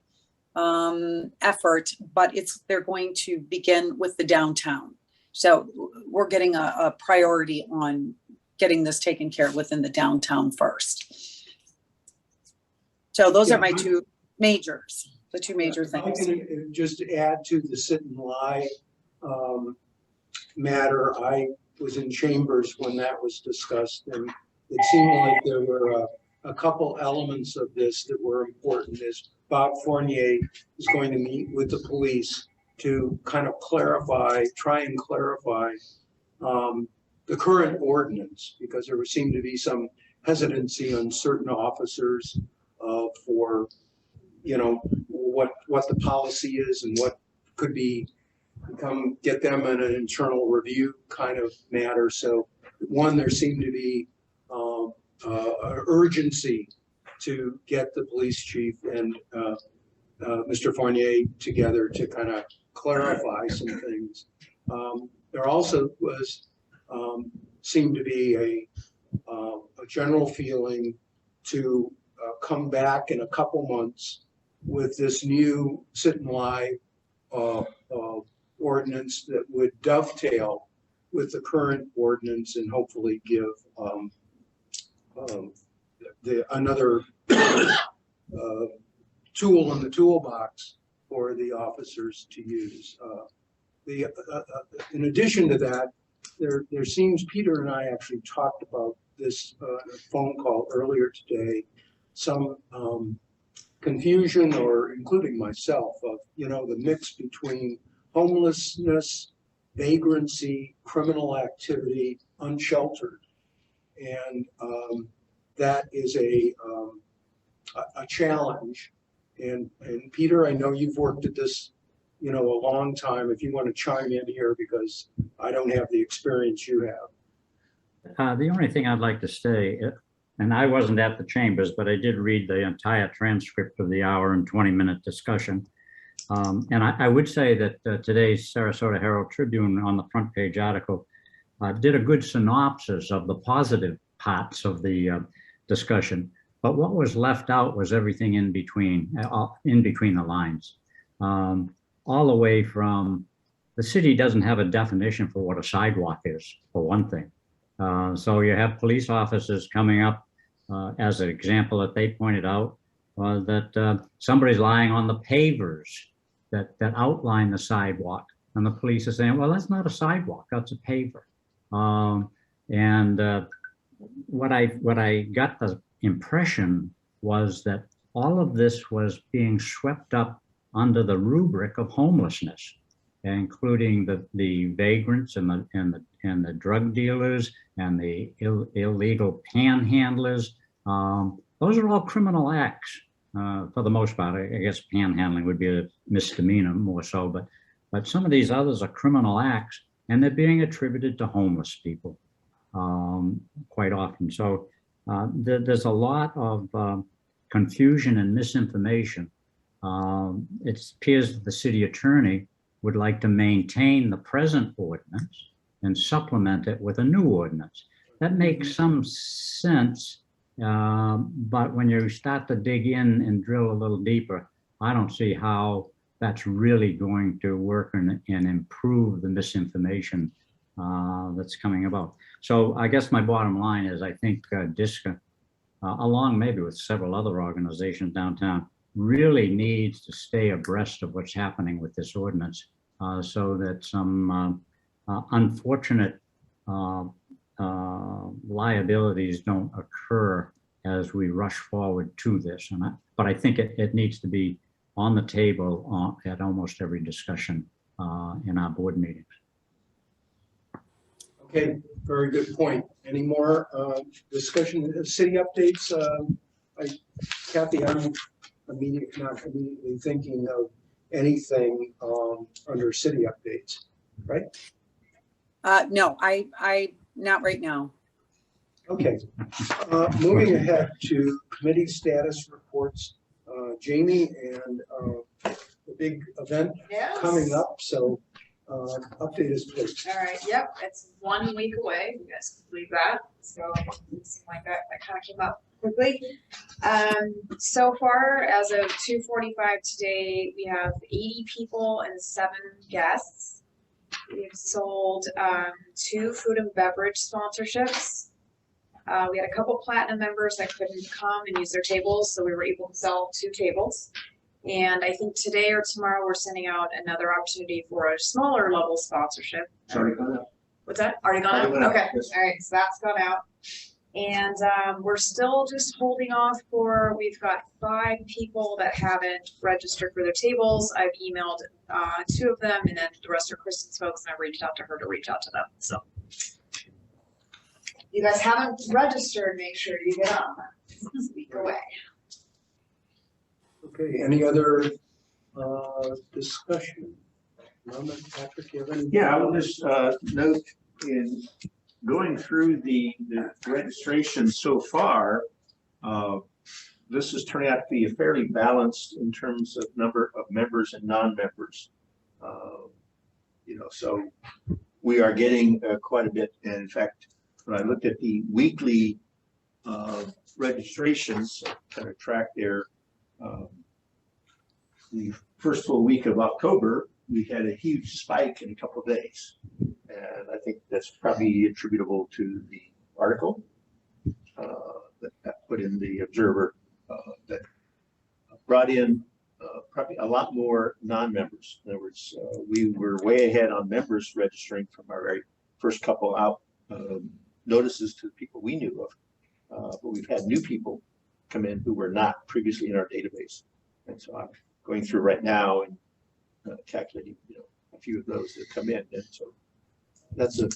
effort, but they're going to begin with the downtown. So we're getting a priority on getting this taken care of within the downtown first. So those are my two majors. The two major things. I can just add to the sit and lie matter. I was in chambers when that was discussed, and it seemed like there were a couple elements of this that were important. As Bob Fournier is going to meet with the police to kind of try and clarify the current ordinance, because there seemed to be some hesitancy on certain officers for what the policy is and what could get them in an internal review kind of matter. So one, there seemed to be an urgency to get the police chief and Mr. Fournier together to kind of clarify some things. There also seemed to be a general feeling to come back in a couple months with this new sit and lie ordinance that would dovetail with the current ordinance and hopefully give another tool in the toolbox for the officers to use. In addition to that, there seems, Peter and I actually talked about this phone call earlier today, some confusion, or including myself, of the mix between homelessness, vagrancy, criminal activity, unsheltered, and that is a challenge. And Peter, I know you've worked at this a long time. If you want to chime in here, because I don't have the experience you have. The only thing I'd like to say, and I wasn't at the chambers, but I did read the entire transcript of the hour and 20-minute discussion. And I would say that today's Sarasota Herald Tribune on the front page article did a good synopsis of the positive parts of the discussion. But what was left out was everything in between the lines. All the way from, the city doesn't have a definition for what a sidewalk is, for one thing. So you have police officers coming up, as an example that they pointed out, that somebody's lying on the pavers that outline the sidewalk. And the police are saying, well, that's not a sidewalk, that's a paver. What I got the impression was that all of this was being swept up under the rubric of homelessness, including the vagrants and the drug dealers and the illegal panhandlers. Those are all criminal acts. for the most part. I guess panhandling would be a misdemeanor more so, but some of these others are criminal acts, and they're being attributed to homeless people quite often. So there's a lot of confusion and misinformation. It appears that the city attorney would like to maintain the present ordinance and supplement it with a new ordinance. That makes some sense, but when you start to dig in and drill a little deeper, I don't see how that's really going to work and improve the misinformation that's coming about. So I guess my bottom line is I think Dsca, along maybe with several other organizations downtown, really needs to stay abreast of what's happening with this ordinance so that some unfortunate liabilities don't occur as we rush forward to this. But I think it needs to be on the table at almost every discussion in our board meetings. Okay, very good point. Any more discussion of city updates? Kathy, I'm not immediately thinking of anything under city updates, right? No, I not right now. Okay, moving ahead to committee status reports. Jamie, and the big event Yes. coming up, so update us please. All right, yep, it's 1 week away. You guys can believe that. So it seemed like that kind of came up quickly. So far, as of 2:45 today, we have 80 people and 7 guests. We've sold 2 food and beverage sponsorships. We had a couple platinum members that couldn't come and use their tables, so we were able to sell 2 tables. And I think today or tomorrow we're sending out another opportunity for a smaller level sponsorship. It's already gone out. What's that? Already gone Already out? went out, Okay, yes. all right, so that's gone out. And we're still just holding off we've got 5 people that haven't registered for their tables. I've emailed 2 of them, and then the rest are Kristen's folks, and I've reached out to her to reach out to them, so. You guys haven't registered, make sure you get on. This week away. Okay, any other discussion? Norman, Patrick, you have any? Yeah, I will just note in going through the registration so far, this is turning out to be fairly balanced in terms of number of members and non-members. So we are getting quite a bit. And in fact, when I looked at the weekly registrations, kind of track there, the first full week of October, we had a huge spike in a couple of days. And I think that's probably attributable to the article that I put in the Observer that brought in probably a lot more non-members. In other words, we were way ahead on members registering from our very first couple out notices to the people we knew of. But we've had new people come in who were not previously in our database. And so I'm going through right now and calculating, a few of those that come in. And so that's a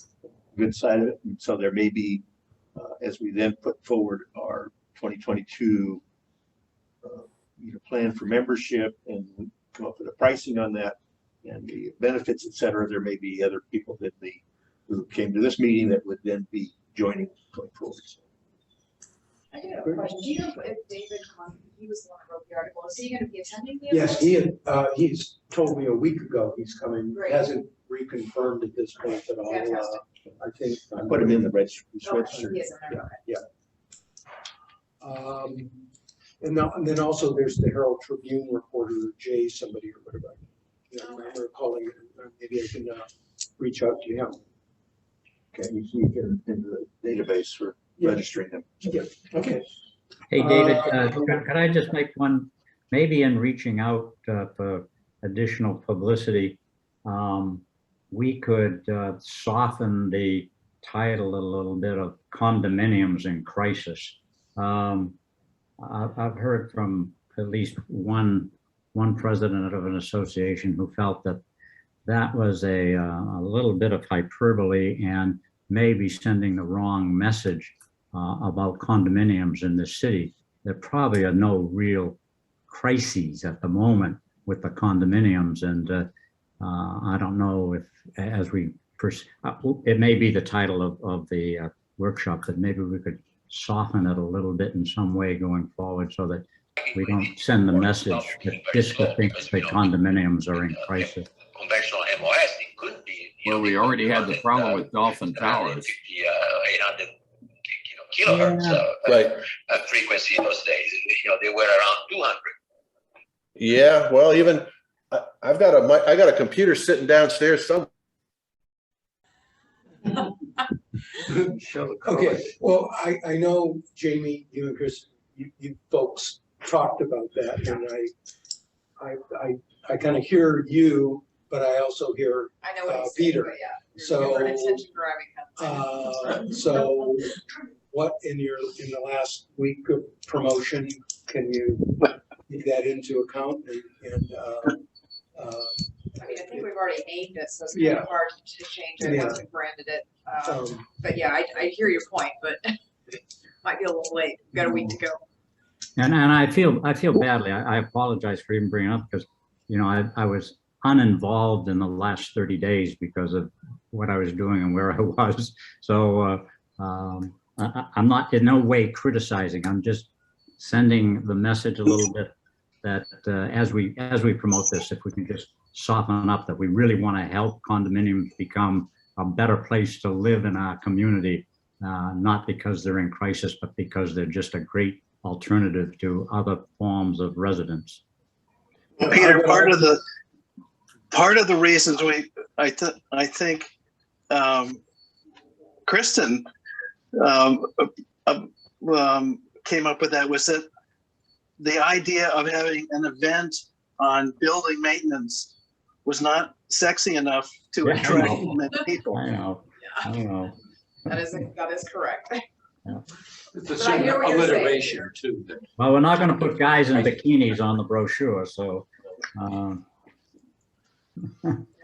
good side of it. And so there may be, as we then put forward our 2022 plan for membership and come up with a pricing on that and the benefits, et cetera, there may be other people that who came to this meeting that would then be joining going forward. I do have a question. Do you know if David, he was the one who wrote the article, is he going to be attending the Yes, event? he's told me a week ago he's coming. Great. Hasn't reconfirmed at this point at all. Fantastic. I think. I put him in the registry. He's Okay, registered. he is in there, okay. And then also there's the Herald Tribune reporter, Jay, somebody or whatever. I remember calling it. Maybe I can reach out to him. Okay, you can get him into the database for registering them. Yeah. Okay. Hey, David, could I just make one, maybe in reaching out for additional publicity, we could soften the title a little bit of condominiums in crisis. I've heard from at least one president of an association who felt that was a little bit of hyperbole and maybe sending the wrong message about condominiums in the city. There probably are no real crises at the moment with the condominiums, and I don't know if, as we it may be the title of the workshop, that maybe we could soften it a little bit in some way going forward, so that we don't send the message that Dsca thinks the condominiums are in crisis. Conventional MOS, it could be. Well, we already had the problem with Dolphin Towers. 800 kilohertz Right. frequency in those days. They were around 200. Yeah, well, even I got a computer sitting downstairs somewhere. Okay, well, I know, Jamie, you and Chris, you folks talked about that, and I kind of hear you, but I also hear I know what he's Peter. saying, but yeah. So, You're attention grabbing. so what in the last week of promotion, can you take that into account and I mean, I think we've already named it, so it's kind Yeah. of hard to change it Yeah. once we branded it. But yeah, I hear your point, but might be a little late. We've got a week to go. And I feel badly. I apologize for even bringing it up, because, you know, I was uninvolved in the last 30 days because of what I was doing and where I was. So I'm not in no way criticizing. I'm just sending the message a little bit that as we promote this, if we can just soften up that we really want to help condominiums become a better place to live in our community, not because they're in crisis, but because they're just a great alternative to other forms of residence. Well, Peter, part of the reasons I think Kristen came up with that was that the idea of having an event on building maintenance was not sexy enough to attract many people. I know. I know. That is correct. It's a But I hear certain what you're saying. alliteration too. Well, we're not going to put guys in bikinis on the brochure, so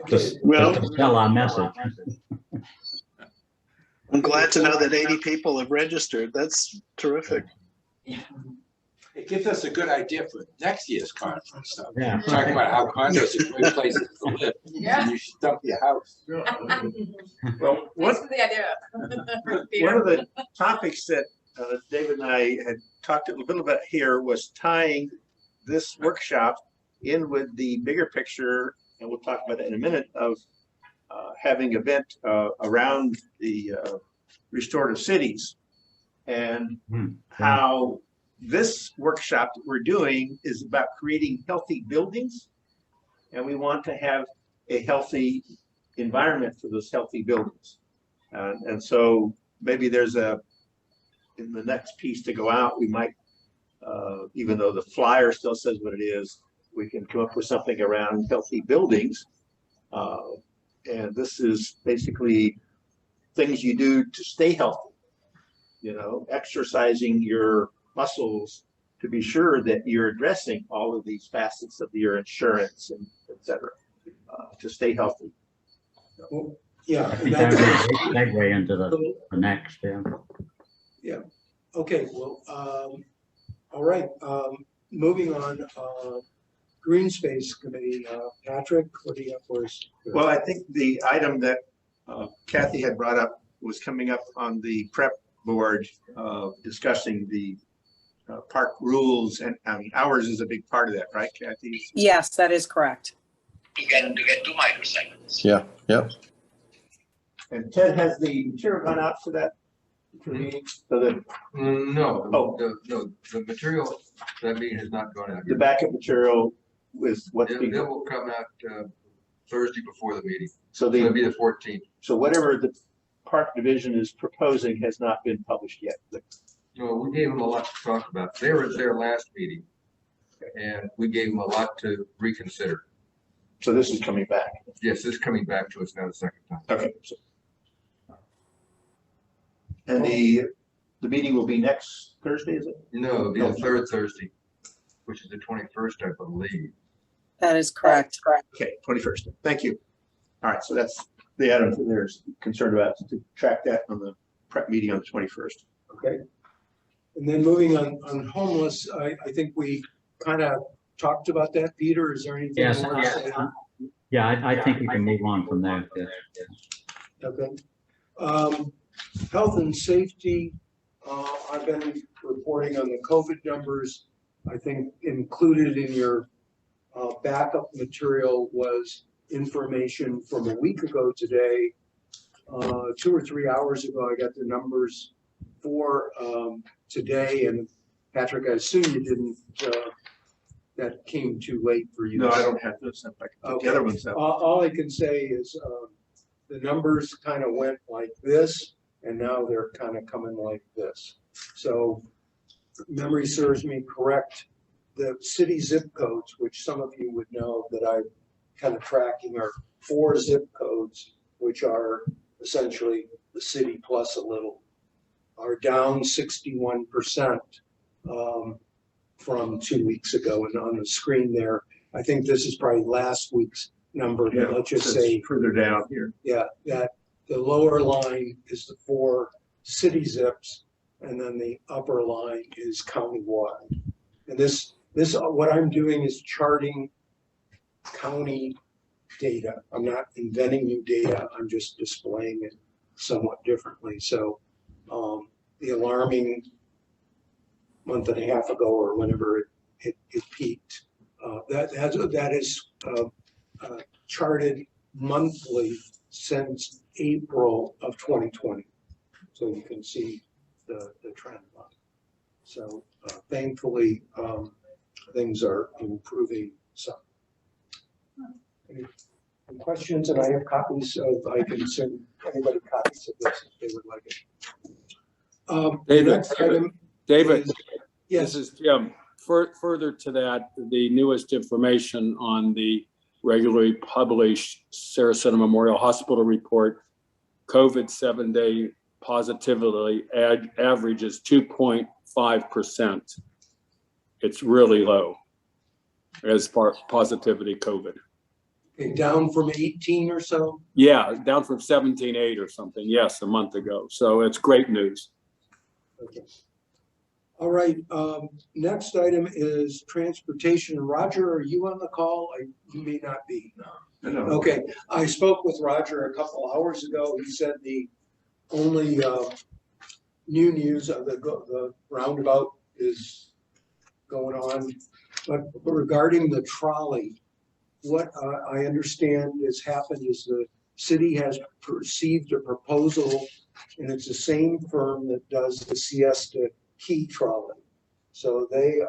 just to sell our message. I'm glad to know that 80 people have registered. That's terrific. It gives us a good idea for next year's conference. So Yeah. talking about how condos are great places to live. Yeah. And you should dump your house. Well, Thanks for the idea. one Peter. of the topics that David and I had talked a little bit here was tying this workshop in with the bigger picture, and we'll talk about that in a minute, of having an event around the restorative cities, and how this workshop that we're doing is about creating healthy buildings, and we want to have a healthy environment for those healthy buildings. And so maybe there's in the next piece to go out, we might, even though the flyer still says what it is, we can come up with something around healthy buildings. And this is basically things you do to stay healthy, you know, exercising your muscles to be sure that you're addressing all of these facets of your insurance and et cetera, to stay healthy. Yeah. I think that would be a great segue into the next. Yeah. Okay. Well, all right. Moving on. Green Space Committee. Patrick, what do you have for us? Well, I think the item that Kathy had brought up was coming up on the prep board, discussing the park rules, and I mean, ours is a big part of that, right, Kathy? Yes, that is correct. To get 2 microseconds. Yeah, yeah. And Ted, has the material gone out for that? So that No, Oh. the material for that meeting has not gone out the yet. backup material is what's It being, will come out Thursday before the meeting. so It'll the, be the 14th. so whatever the park division is proposing has not been published yet. No, we gave them a lot to talk about. They were at their last meeting, and we gave them a lot to reconsider. So this is coming back. Yes, this is coming back to us now the second time. Okay. And the meeting will be next Thursday, is it? No, it'll be the third Thursday, which is the 21st, I believe. That is correct. Okay, 21st. Thank you. All right, so that's the item that they're concerned about, to track that on the prep meeting on the 21st. Okay. And then moving on homeless, I think we kind of talked about that, Peter? Is there anything Yes, more to say? I think we can move on from there. Yes. Okay. Health and safety, I've been reporting on the COVID numbers. I think included in your backup material was information from a week ago today. 2 or 3 hours ago, I got the numbers for today, and Patrick, I assume you didn't, that came too late for you. No, I don't have those. The other ones have. All I can say is the numbers kind of went like this, and now they're kind of coming like this. So memory serves me correct. The city zip codes, which some of you would know that I'm kind of tracking, are 4 zip codes, which are essentially the city plus a little, are down 61% from 2 weeks ago. And on the screen there, I think this is probably last week's number, but let's just say further down here. Yeah, that the lower line is the 4 city zips, and then the upper line is countywide. And this what I'm doing is charting county data. I'm not inventing new data. I'm just displaying it somewhat differently. So the alarming month and a half ago or whenever it peaked, that is charted monthly since April of 2020. So you can see the trend line. So thankfully, things are improving some. Any questions? And I have copies of, I can send anybody copies of this if they would like it. David, yes. This is Jim. Further to that, the newest information on the regularly published Sarasota Memorial Hospital report, COVID 7-day positivity average is 2.5%. It's really low as positivity COVID. Okay, down from 18 or so? Yeah, down from 17.8 or something. Yes, a month ago. So it's great news. Okay. All right. Next item is transportation. Roger, are you on the call? You may not be. No. Okay. I spoke with Roger a couple hours ago. He said the only new news of the roundabout is going on. But regarding the trolley, what I understand has happened is the city has received a proposal, and it's the same firm that does the Siesta Key trolley. So they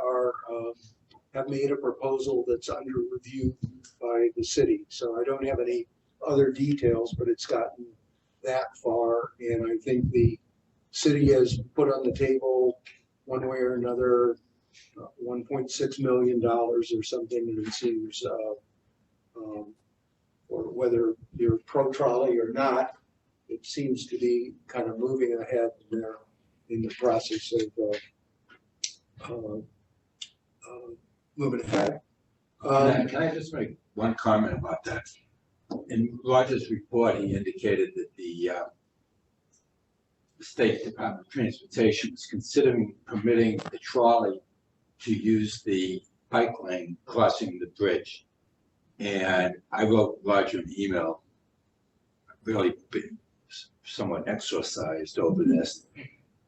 have made a proposal that's under review by the city. So I don't have any other details, but it's gotten that far. And I think the city has put on the table one way or another $1.6 million or something, and it seems, or whether you're pro trolley or not, it seems to be kind of moving ahead there in the process of moving ahead. Can I just make one comment about that? In Roger's report, he indicated that the State Department of Transportation is considering permitting the trolley to use the bike lane crossing the bridge. And I wrote Roger an email, really somewhat exercised over this,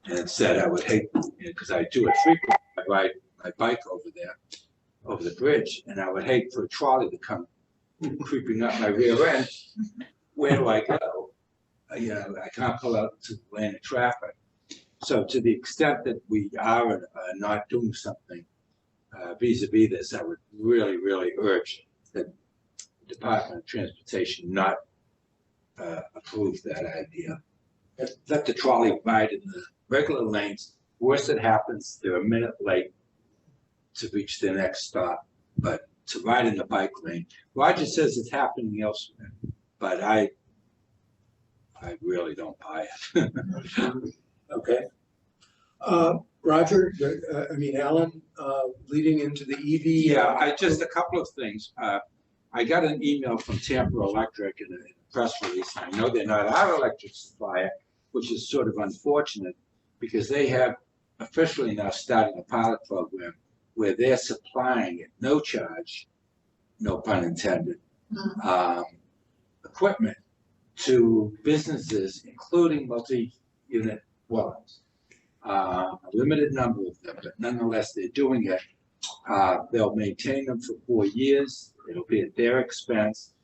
and said I would hate, because I do it frequently, I ride my bike over there, over the bridge, and I would hate for a trolley to come creeping up my rear end. Where do I go? I can't pull out to the lane of traffic. So to the extent that we are not doing something vis-a-vis this, I would really, really urge that the Department of Transportation not approve that idea. Let the trolley ride in the regular lanes. Worst it happens, they're a minute late to reach their next stop. But to ride in the bike lane, Roger says it's happening elsewhere, but I really don't buy it. Okay. Roger, Alan, leading into the EV. Yeah, just a couple of things. I got an email from Tampa Electric in a press release. I know they're not our electric supplier, which is sort of unfortunate because they have officially now started a pilot program where they're supplying at no charge, no pun intended, equipment to businesses, including multi-unit dwellings. A limited number of them, but nonetheless, they're doing it. They'll maintain them for 4 years. It'll be at their expense.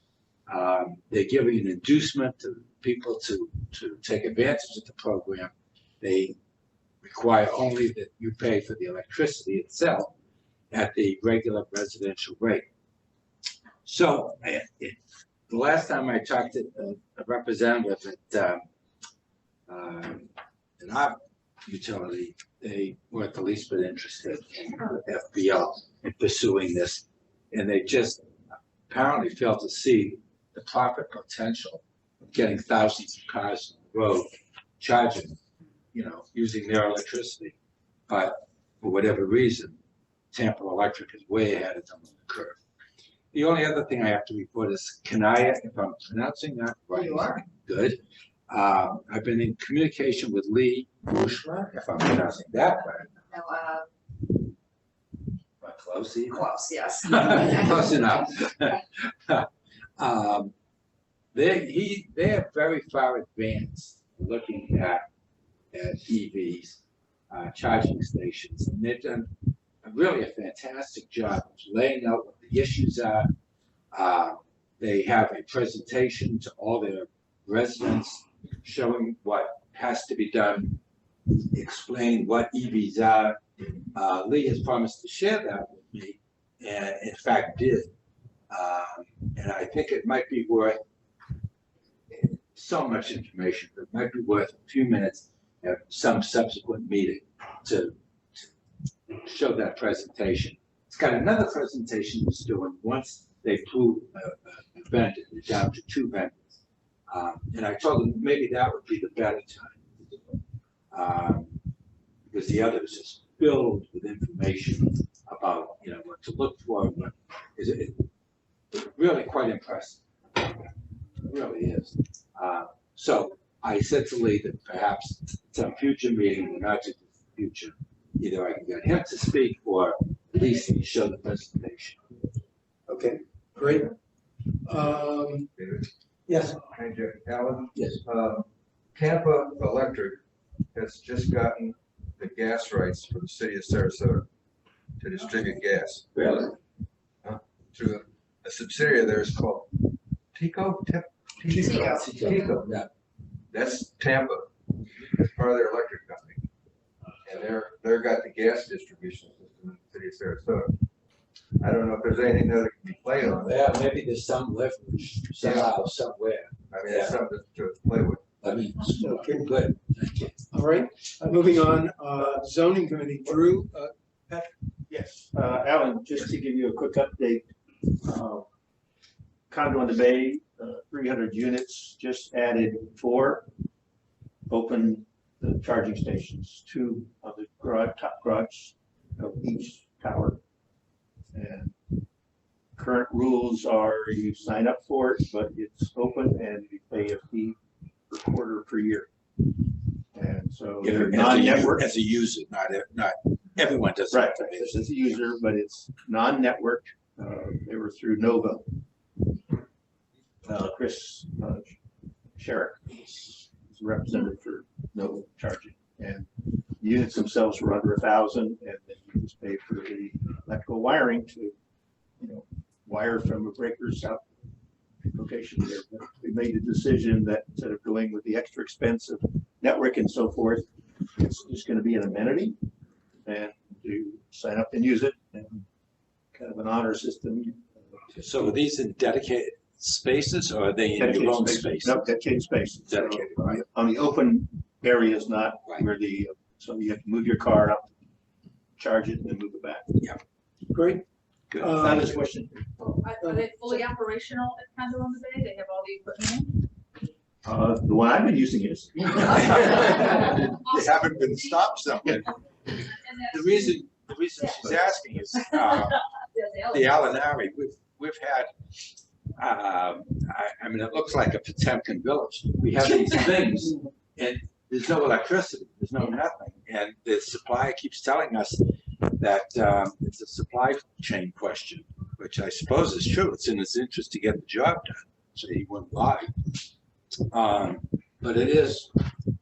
They're giving an inducement to people to take advantage of the program. They require only that you pay for the electricity itself at the regular residential rate. So the last time I talked to a representative at our utility, they weren't the least bit interested in FPL in pursuing this. And they just apparently failed to see the profit potential of getting thousands of cars on the road charging, using their electricity. But for whatever reason, Tampa Electric is way ahead of them on the curve. The only other thing I have to report is Kanaya, if I'm pronouncing that right. You are. Good. I've been in communication with Lee Bushler, if I'm pronouncing that right. No, Close, even? close, yes. Close enough. They are very far advanced looking at EVs, charging stations, and they've done really a fantastic job of laying out what the issues are. They have a presentation to all their residents showing what has to be done, explain what EVs are. Lee has promised to share that with me, and in fact did. And I think it might be worth so much information, but it might be worth a few minutes at some subsequent meeting to show that presentation. It's got another presentation it's doing once they prove a vendor, they're down to 2 vendors. And I told them maybe that would be the better time, because the other is just filled with information about what to look for. What is it? It's really quite impressive. It really is. So I said to Lee that perhaps some future meeting, not just future, either I can get him to speak or at least show the presentation. Okay, great. Yes. Hi, Jeff. Alan? Yes. Tampa Electric has just gotten the gas rights for the city of Sarasota to distribute gas. Really? Through a subsidiary of theirs called Tico? Tico. Yeah. That's Tampa. It's part of their electric company. And they're got the gas distribution system in the city of Sarasota. I don't know if there's anything that can be played on. Yeah, maybe there's some leverage somehow, somewhere. I mean, it's something to play with. Okay, good. Thank you. All right, moving on, zoning committee, Drew, Pat? Yes, Alan, just to give you a quick update, Condo on the Bay, 300 units, just added 4 open charging stations, 2 on the top garage of each tower. And current rules are you sign up for it, but it's open and you pay a fee per quarter per year. And so they're non-network. As a user, not everyone does. Right, this is a user, but it's non-networked. They were through Nova. Chris Sherrick is a representative for Nova charging. And the units themselves were under 1,000, and then you just pay for the electrical wiring to, wire from a breaker's out location there. But we made a decision that instead of going with the extra expense of network and so forth, it's just going to be an amenity, and to sign up and use it, and kind of an honor system. So are these in dedicated spaces, or are they in your own space? No, dedicated space. Dedicated, right? On the open areas, not where so you have to move your car up, charge it, and then move it back. Yeah. Great. Good. That is a question. Are they fully operational at Condo on the Bay? They have all the equipment in? The one I've been using is. They haven't been stopped somewhere. The reason she's asking is the Alinari. We've had. I mean, it looks like a Potemkin village. We have these things, and there's no electricity. There's no nothing, and the supplier keeps telling us that it's a supply chain question, which I suppose is true. It's in his interest to get the job done, so he wouldn't lie. But it is,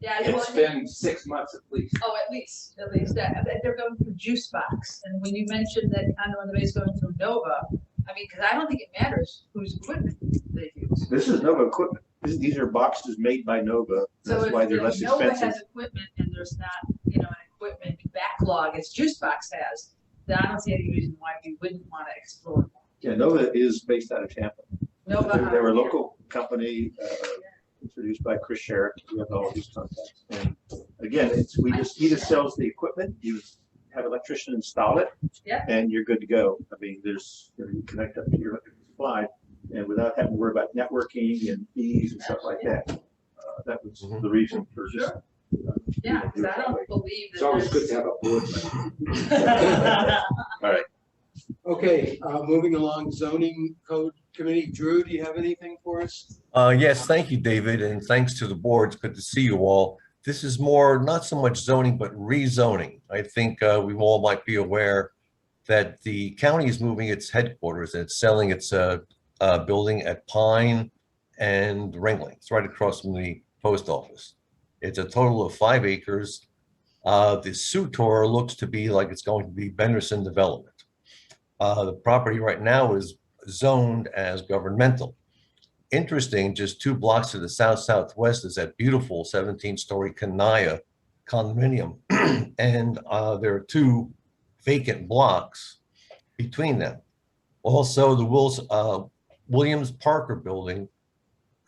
Yeah, it's been 6 months at least. Oh, at least, they're going through Juice Box, and when you mentioned that kind of on the base going through Nova, I mean, because I don't think it matters whose equipment they use. This is Nova equipment. These are boxes made by Nova. So That's why they're less if Nova expensive. has equipment and there's not, an equipment backlog as Juice Box has, then I don't see any reason why we wouldn't want to explore. Yeah, Nova is based out of Tampa. Nova. They're a local company, introduced by Chris Sherrick. We have all of these contacts. And again, he just sells the equipment. You have an electrician install it, Yeah. and you're good to go. I mean, you connect up to your electric supply, and without having to worry about networking and fees and stuff like that. That was the reason for just. Yeah, because I don't believe that. It's always good to have a board member. All right. Okay, moving along, zoning code committee. Drew, do you have anything for us? Yes, thank you, David, and thanks to the board. It's good to see you all. This is more, not so much zoning, but rezoning. I think we all might be aware that the county is moving its headquarters and it's selling its building at Pine and Ringling. It's right across from the post office. It's a total of 5 acres. The suitor looks to be like it's going to be Benderson Development. The property right now is zoned as governmental. Interesting, just 2 blocks to the southwest is that beautiful 17-story Kanaya condominium. And there are 2 vacant blocks between them. Also, the Williams Parker building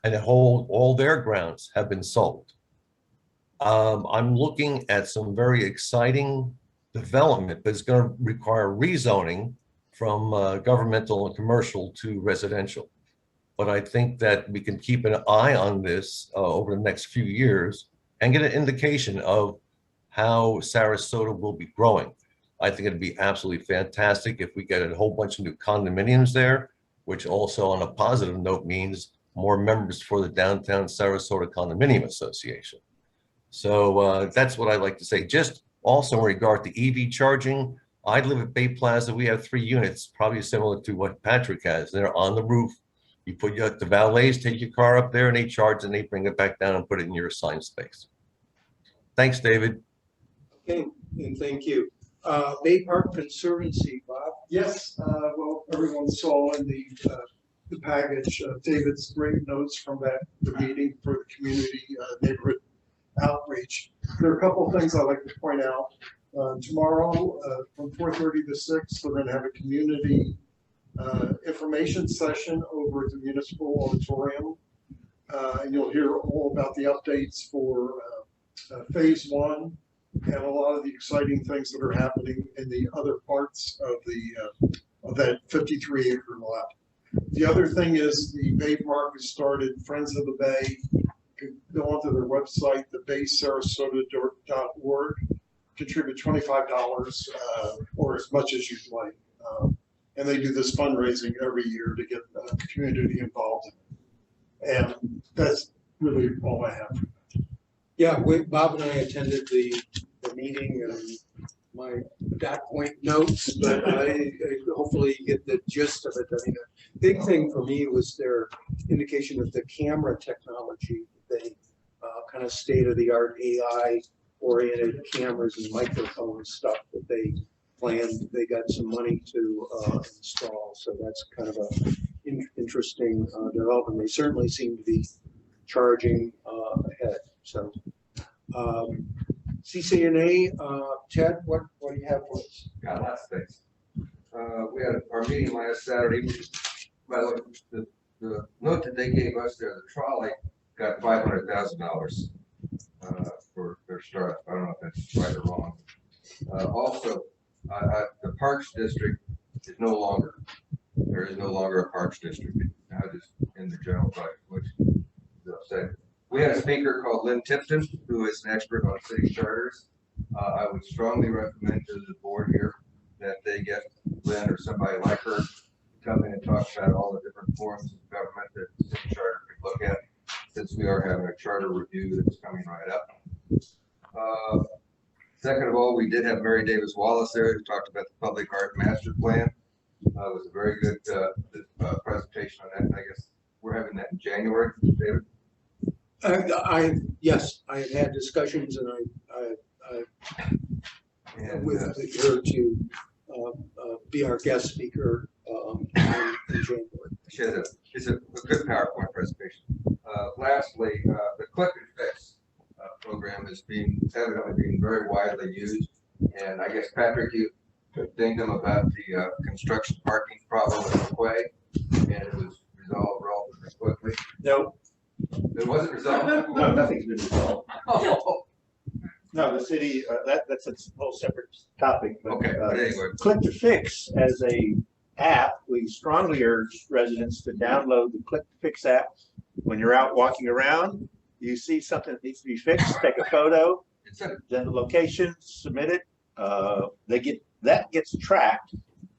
and all their grounds have been sold. I'm looking at some very exciting development, but it's going to require rezoning from governmental and commercial to residential. But I think that we can keep an eye on this over the next few years and get an indication of how Sarasota will be growing. I think it'd be absolutely fantastic if we get a whole bunch of new condominiums there, which also on a positive note means more members for the Downtown Sarasota Condominium Association. So that's what I'd like to say. Just also in regard to EV charging, I live at Bay Plaza. We have 3 units, probably similar to what Patrick has. They're on the roof. You put the valets, take your car up there and they charge and they bring it back down and put it in your assigned space. Thanks, David. Okay, and thank you. Bay Park Conservancy, Bob. Yes, well, everyone saw in the package, David's great notes from the meeting for the community neighborhood outreach. There are a couple of things I'd like to point out. Tomorrow from 4:30 to 6, we're going to have a community information session over at the municipal auditorium. And you'll hear all about the updates for phase 1 and a lot of the exciting things that are happening in the other parts of that 53-acre lot. The other thing is the Bay Park has started Friends of the Bay. You can go onto their website, thebaysarasota.org, contribute $25 or as much as you'd like. And they do this fundraising every year to get the community involved. And that's really all I have. Yeah, Bob and I attended the meeting and my dot point notes, but I hopefully get the gist of it. I mean, the big thing for me was their indication of the camera technology. They kind of state-of-the-art AI-oriented cameras and microphone stuff that they planned. They got some money to install, so that's kind of a interesting development. They certainly seem to be charging ahead. So, CCNA, Ted, what do you have for us? Got lots of things. We had our meeting last Saturday. By the note that they gave us there, the trolley got $500,000 for their startup. I don't know if that's right or wrong. Also, the Parks District is no longer. There is no longer a Parks District. Now just in the general budget, which is upsetting. We had a speaker called Lynn Tipton, who is an expert on city charters. I would strongly recommend to the board here that they get Lynn or somebody like her to come in and talk about all the different forms of government that the city charter could look at, since we are having a charter review that's coming right up. Second of all, we did have Mary Davis Wallace there who talked about the public art master plan. It was a very good presentation on that. I guess we're having that in January, David. Yes, I have had discussions and with her to be our guest speaker in January. It's a good PowerPoint presentation. Lastly, the Click and Fix program is evidently being very widely used. And I guess, Patrick, you dinged them about the construction parking problem at the Quay, and it was resolved relatively quickly. No. It wasn't resolved? No, nothing's been resolved. Oh. No, the city, that's a whole separate topic. But, okay, but anyway. Click to Fix as a app, we strongly urge residents to download the Click to Fix app. When you're out walking around, you see something that needs to be fixed, take a photo, then the location, submit it. That gets tracked.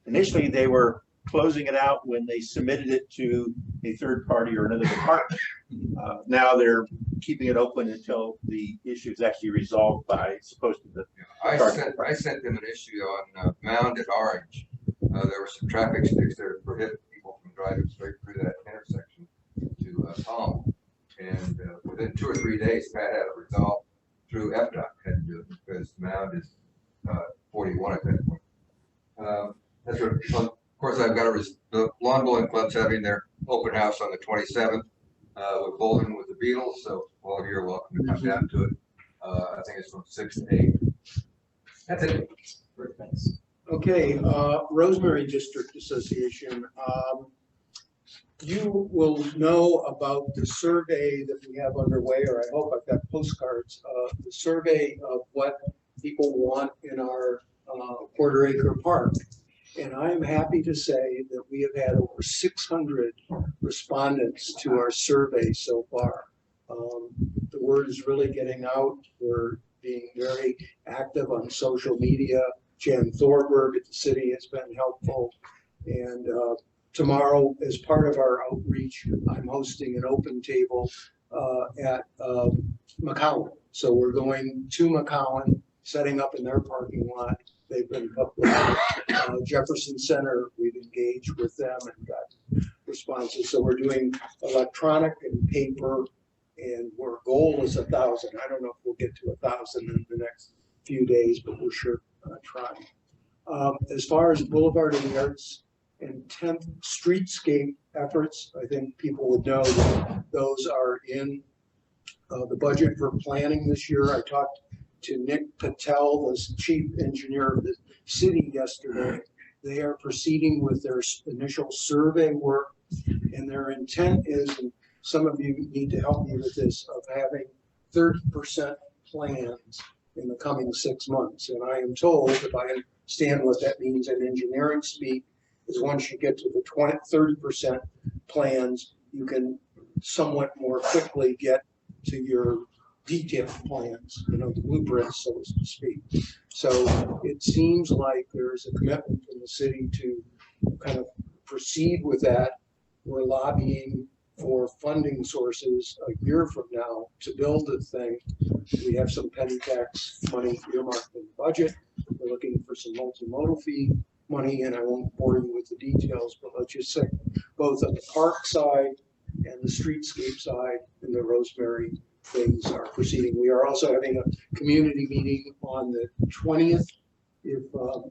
Initially, they were closing it out when they submitted it to a third party or another department. Now they're keeping it open until the issue is actually resolved by the. I sent them an issue on Mound at Orange. There were some traffic sticks there to prohibit people from driving straight through that intersection to Palm. And within 2 or 3 days, Pat had it resolved through FDOT, had to do it because Mound is 41 at that point. That's what, of course, I've got the Lawn Bowling Club's having their open house on the 27th with bowling with the Beatles. So all of you are welcome to come down to it. I think it's from 6 to 8. That's it. Thanks. Okay, Rosemary District Association. You will know about the survey that we have underway, or I hope I've got postcards, the survey of what people want in our quarter-acre park. And I'm happy to say that we have had over 600 respondents to our survey so far. The word is really getting out. We're being very active on social media. Jan Thorberg at the city has been helpful. And tomorrow, as part of our outreach, I'm hosting an open table at McCowan. So we're going to McCowan, setting up in their parking lot. They've been public. Jefferson Center, we've engaged with them and got responses. So we're doing electronic and paper, and our goal is 1,000. I don't know if we'll get to 1,000 in the next few days, but we're sure trying. As far as Boulevard of the Arts and 10th streetscape efforts, I think people would know that those are in the budget for planning this year. I talked to Nick Patel, the chief engineer of the city yesterday. They are proceeding with their initial survey work, and their intent is, and some of you need to help me with this, of having 30% plans in the coming 6 months. And I am told, if I understand what that means in engineering speak, is once you get to the 30% plans, you can somewhat more quickly get to your detailed plans, the blueprints, so to speak. So it seems like there's a commitment from the city to kind of proceed with that. We're lobbying for funding sources a year from now to build the thing. We have some petty tax money earmarked in the budget. We're looking for some multimodal fee money, and I won't bore you with the details, but let's just say both on the park side and the streetscape side and the Rosemary things are proceeding. We are also having a community meeting on the 20th, if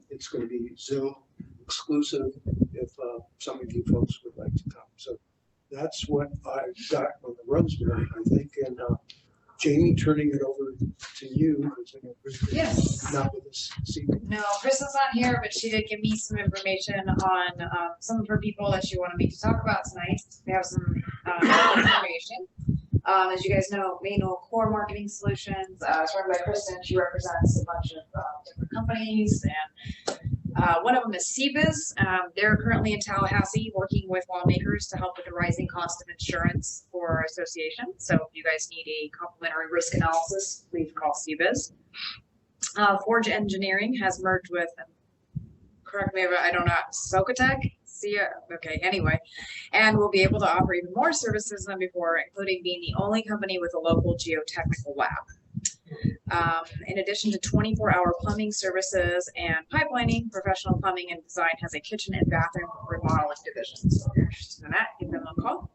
it's going to be Zoom exclusive, if some of you folks would like to come. So that's what I've got on the Rosemary, I think. And Jamie, turning it over to you, because I know Chris is not with us this evening. No, Chris is not here, but she did give me some information on some of her people that she wanted me to talk about tonight. We have some information. As you guys know, Manual Core Marketing Solutions, it's run by Kristen. She represents a bunch of different companies, and one of them is CBIZ. They're currently in Tallahassee working with lawmakers to help with the rising cost of insurance for our association. So if you guys need a complimentary risk analysis, please call CBIZ. Forge Engineering has merged with, correct me if I don't know, Socotec. Okay, anyway, and we'll be able to offer even more services than before, including being the only company with a local geotechnical lab. In addition to 24-hour plumbing services and pipelining, Professional Plumbing and Design has a kitchen and bathroom remodeling division. So if you're interested in that, give them a call.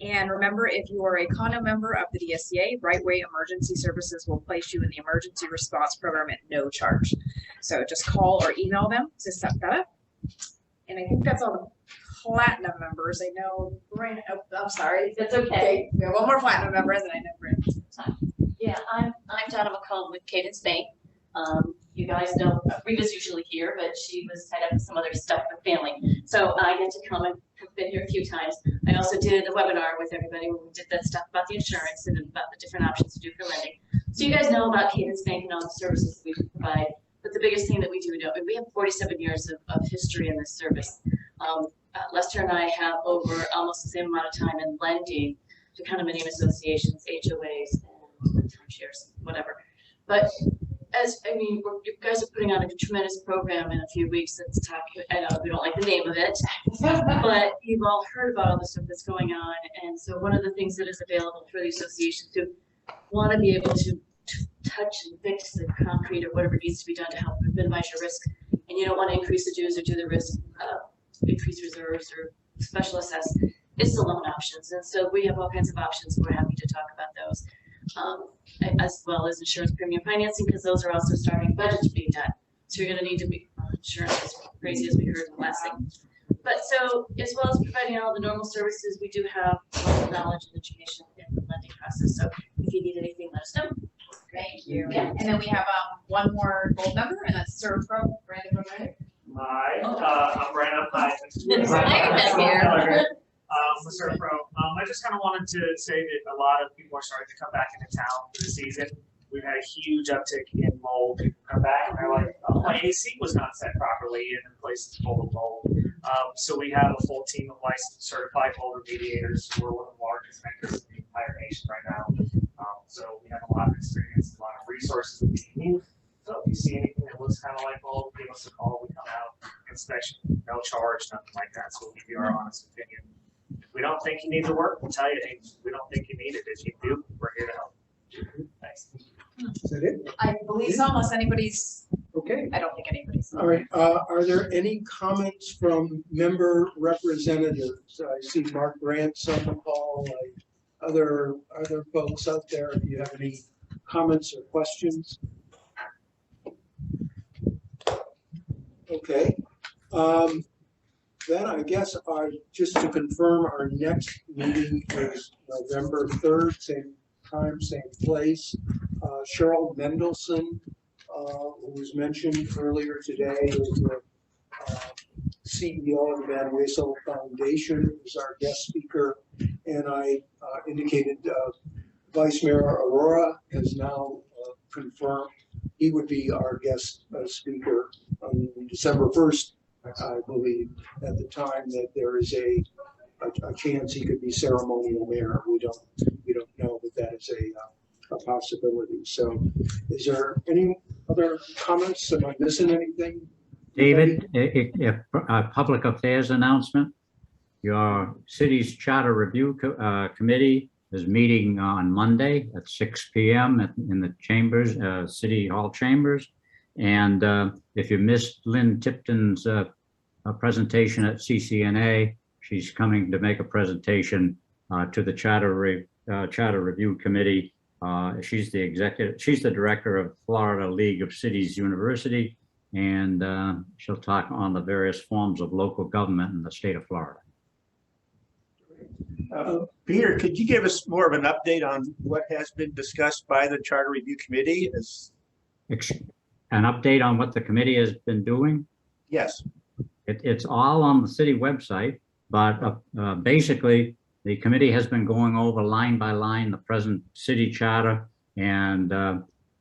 And remember, if you are a condo member of the Dsca, Brightway Emergency Services will place you in the emergency response program at no charge. So just call or email them to set that up. And I think that's all the platinum members. I know, Brandon, oh, I'm sorry. That's okay. We have one more platinum member, and I know Brandon. Yeah, I'm Donna McComb with Kasten Bank. You guys know Rita's usually here, but she was tied up with some other stuff with family. So I get to come and have been here a few times. I also did the webinar with everybody when we did that stuff about the insurance and about the different options to do for lending. So you guys know about Kasten Bank and all the services that we provide. But the biggest thing that we do know, and we have 47 years of history in this service. Lester and I have over almost the same amount of time in lending to condominium associations, HOAs, and timeshares, whatever. But you guys are putting on a tremendous program in a few weeks that's talking, I know we don't like the name of it, but you've all heard about all the stuff that's going on. And so one of the things that is available for the associations who want to be able to touch and fix the concrete or whatever needs to be done to help minimize your risk, and you don't want to increase the dues or do the risk, increase reserves or special assess, it's the loan options. And so we have all kinds of options. We're happy to talk about those. As well as insurance premium financing, because those are also starting budgets being done. So you're going to need to be insurance as crazy as we heard in the last thing. But so as well as providing all the normal services, we do have a lot of knowledge and education in the lending process. So if you need anything, let us know. Thank you. Yeah. And then we have one more gold member, and that's Sir Pro Brandon Rosemary. Hi, I'm Brandon. Hi. Mr. Pro, I just kind of wanted to say that a lot of people are starting to come back into town for the season. We've had a huge uptick in mold. People come back and they're like, oh, my AC was not set properly and the place is full of mold. So we have a full team of licensed certified mold remediators who are one of the largest vendors in the entire nation right now. So we have a lot of experience, a lot of resources that we need. So if you see anything that looks kind of like mold, give us a call. We come out, inspection, no charge, nothing like that. So we'll give you our honest opinion. If we don't think you need the work, we'll tell you, hey, we don't think you need it. If you do, we're here to help. Thanks. Is that it? I believe so, unless anybody's. Okay. I don't think anybody's. All right. Are there any comments from member representatives? I see Mark Grant's on the call. Other folks out there, if you have any comments or questions. Okay. Then I guess just to confirm, our next meeting is November 3rd, same time, same place. Cheryl Mendelson, who was mentioned earlier today, is the CEO of the Van Wezel Foundation, is our guest speaker. And I indicated Vice Mayor Aurora has now confirmed he would be our guest speaker on December 1st. I believe at the time that there is a chance he could be ceremonial mayor. We don't know, but that is a possibility. So is there any other comments? Am I missing anything? David, a public affairs announcement. Your city's charter review committee is meeting on Monday at 6 p.m. in the chambers, City Hall chambers. And if you missed Lynn Tipton's presentation at CCNA, she's coming to make a presentation to the Charter Review Committee. She's the director of Florida League of Cities University, and she'll talk on the various forms of local government in the state of Florida. Peter, could you give us more of an update on what has been discussed by the Charter Review Committee? An update on what the committee has been doing? Yes. It's all on the city website, but basically the committee has been going over line by line the present city charter and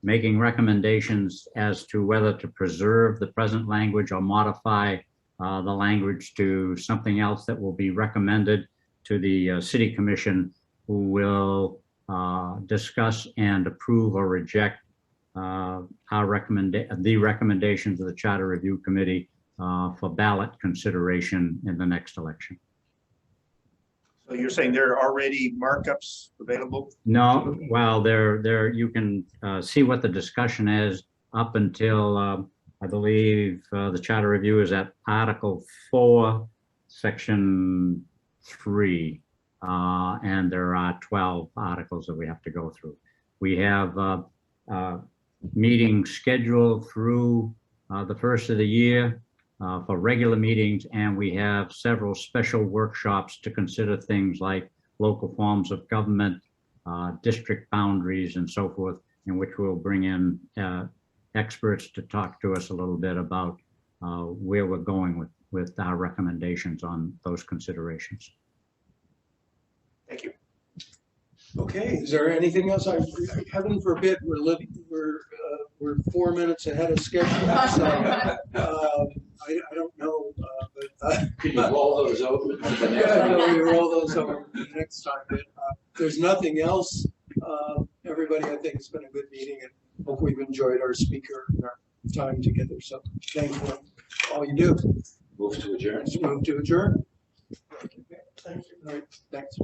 making recommendations as to whether to preserve the present language or modify the language to something else that will be recommended to the city commission, who will discuss and approve or reject the recommendations of the Charter Review Committee for ballot consideration in the next election. So you're saying there are already markups available? No, well, you can see what the discussion is up until, I believe, the charter review is at Article 4, Section 3. And there are 12 articles that we have to go through. We have meetings scheduled through the first of the year for regular meetings, and we have several special workshops to consider things like local forms of government, district boundaries, and so forth, in which we'll bring in experts to talk to us a little bit about where we're going with our recommendations on those considerations. Thank you. Okay, is there anything else? Heaven forbid we're 4 minutes ahead of schedule. So, I don't know, but Can you roll those over? yeah, no, we roll those over next time. But there's nothing else. Everybody, I think it's been a good meeting, and hope we've enjoyed our speaker and our time together. So thank you for all you do. Move to adjourn. Move to adjourn. Thank you. All right, thanks.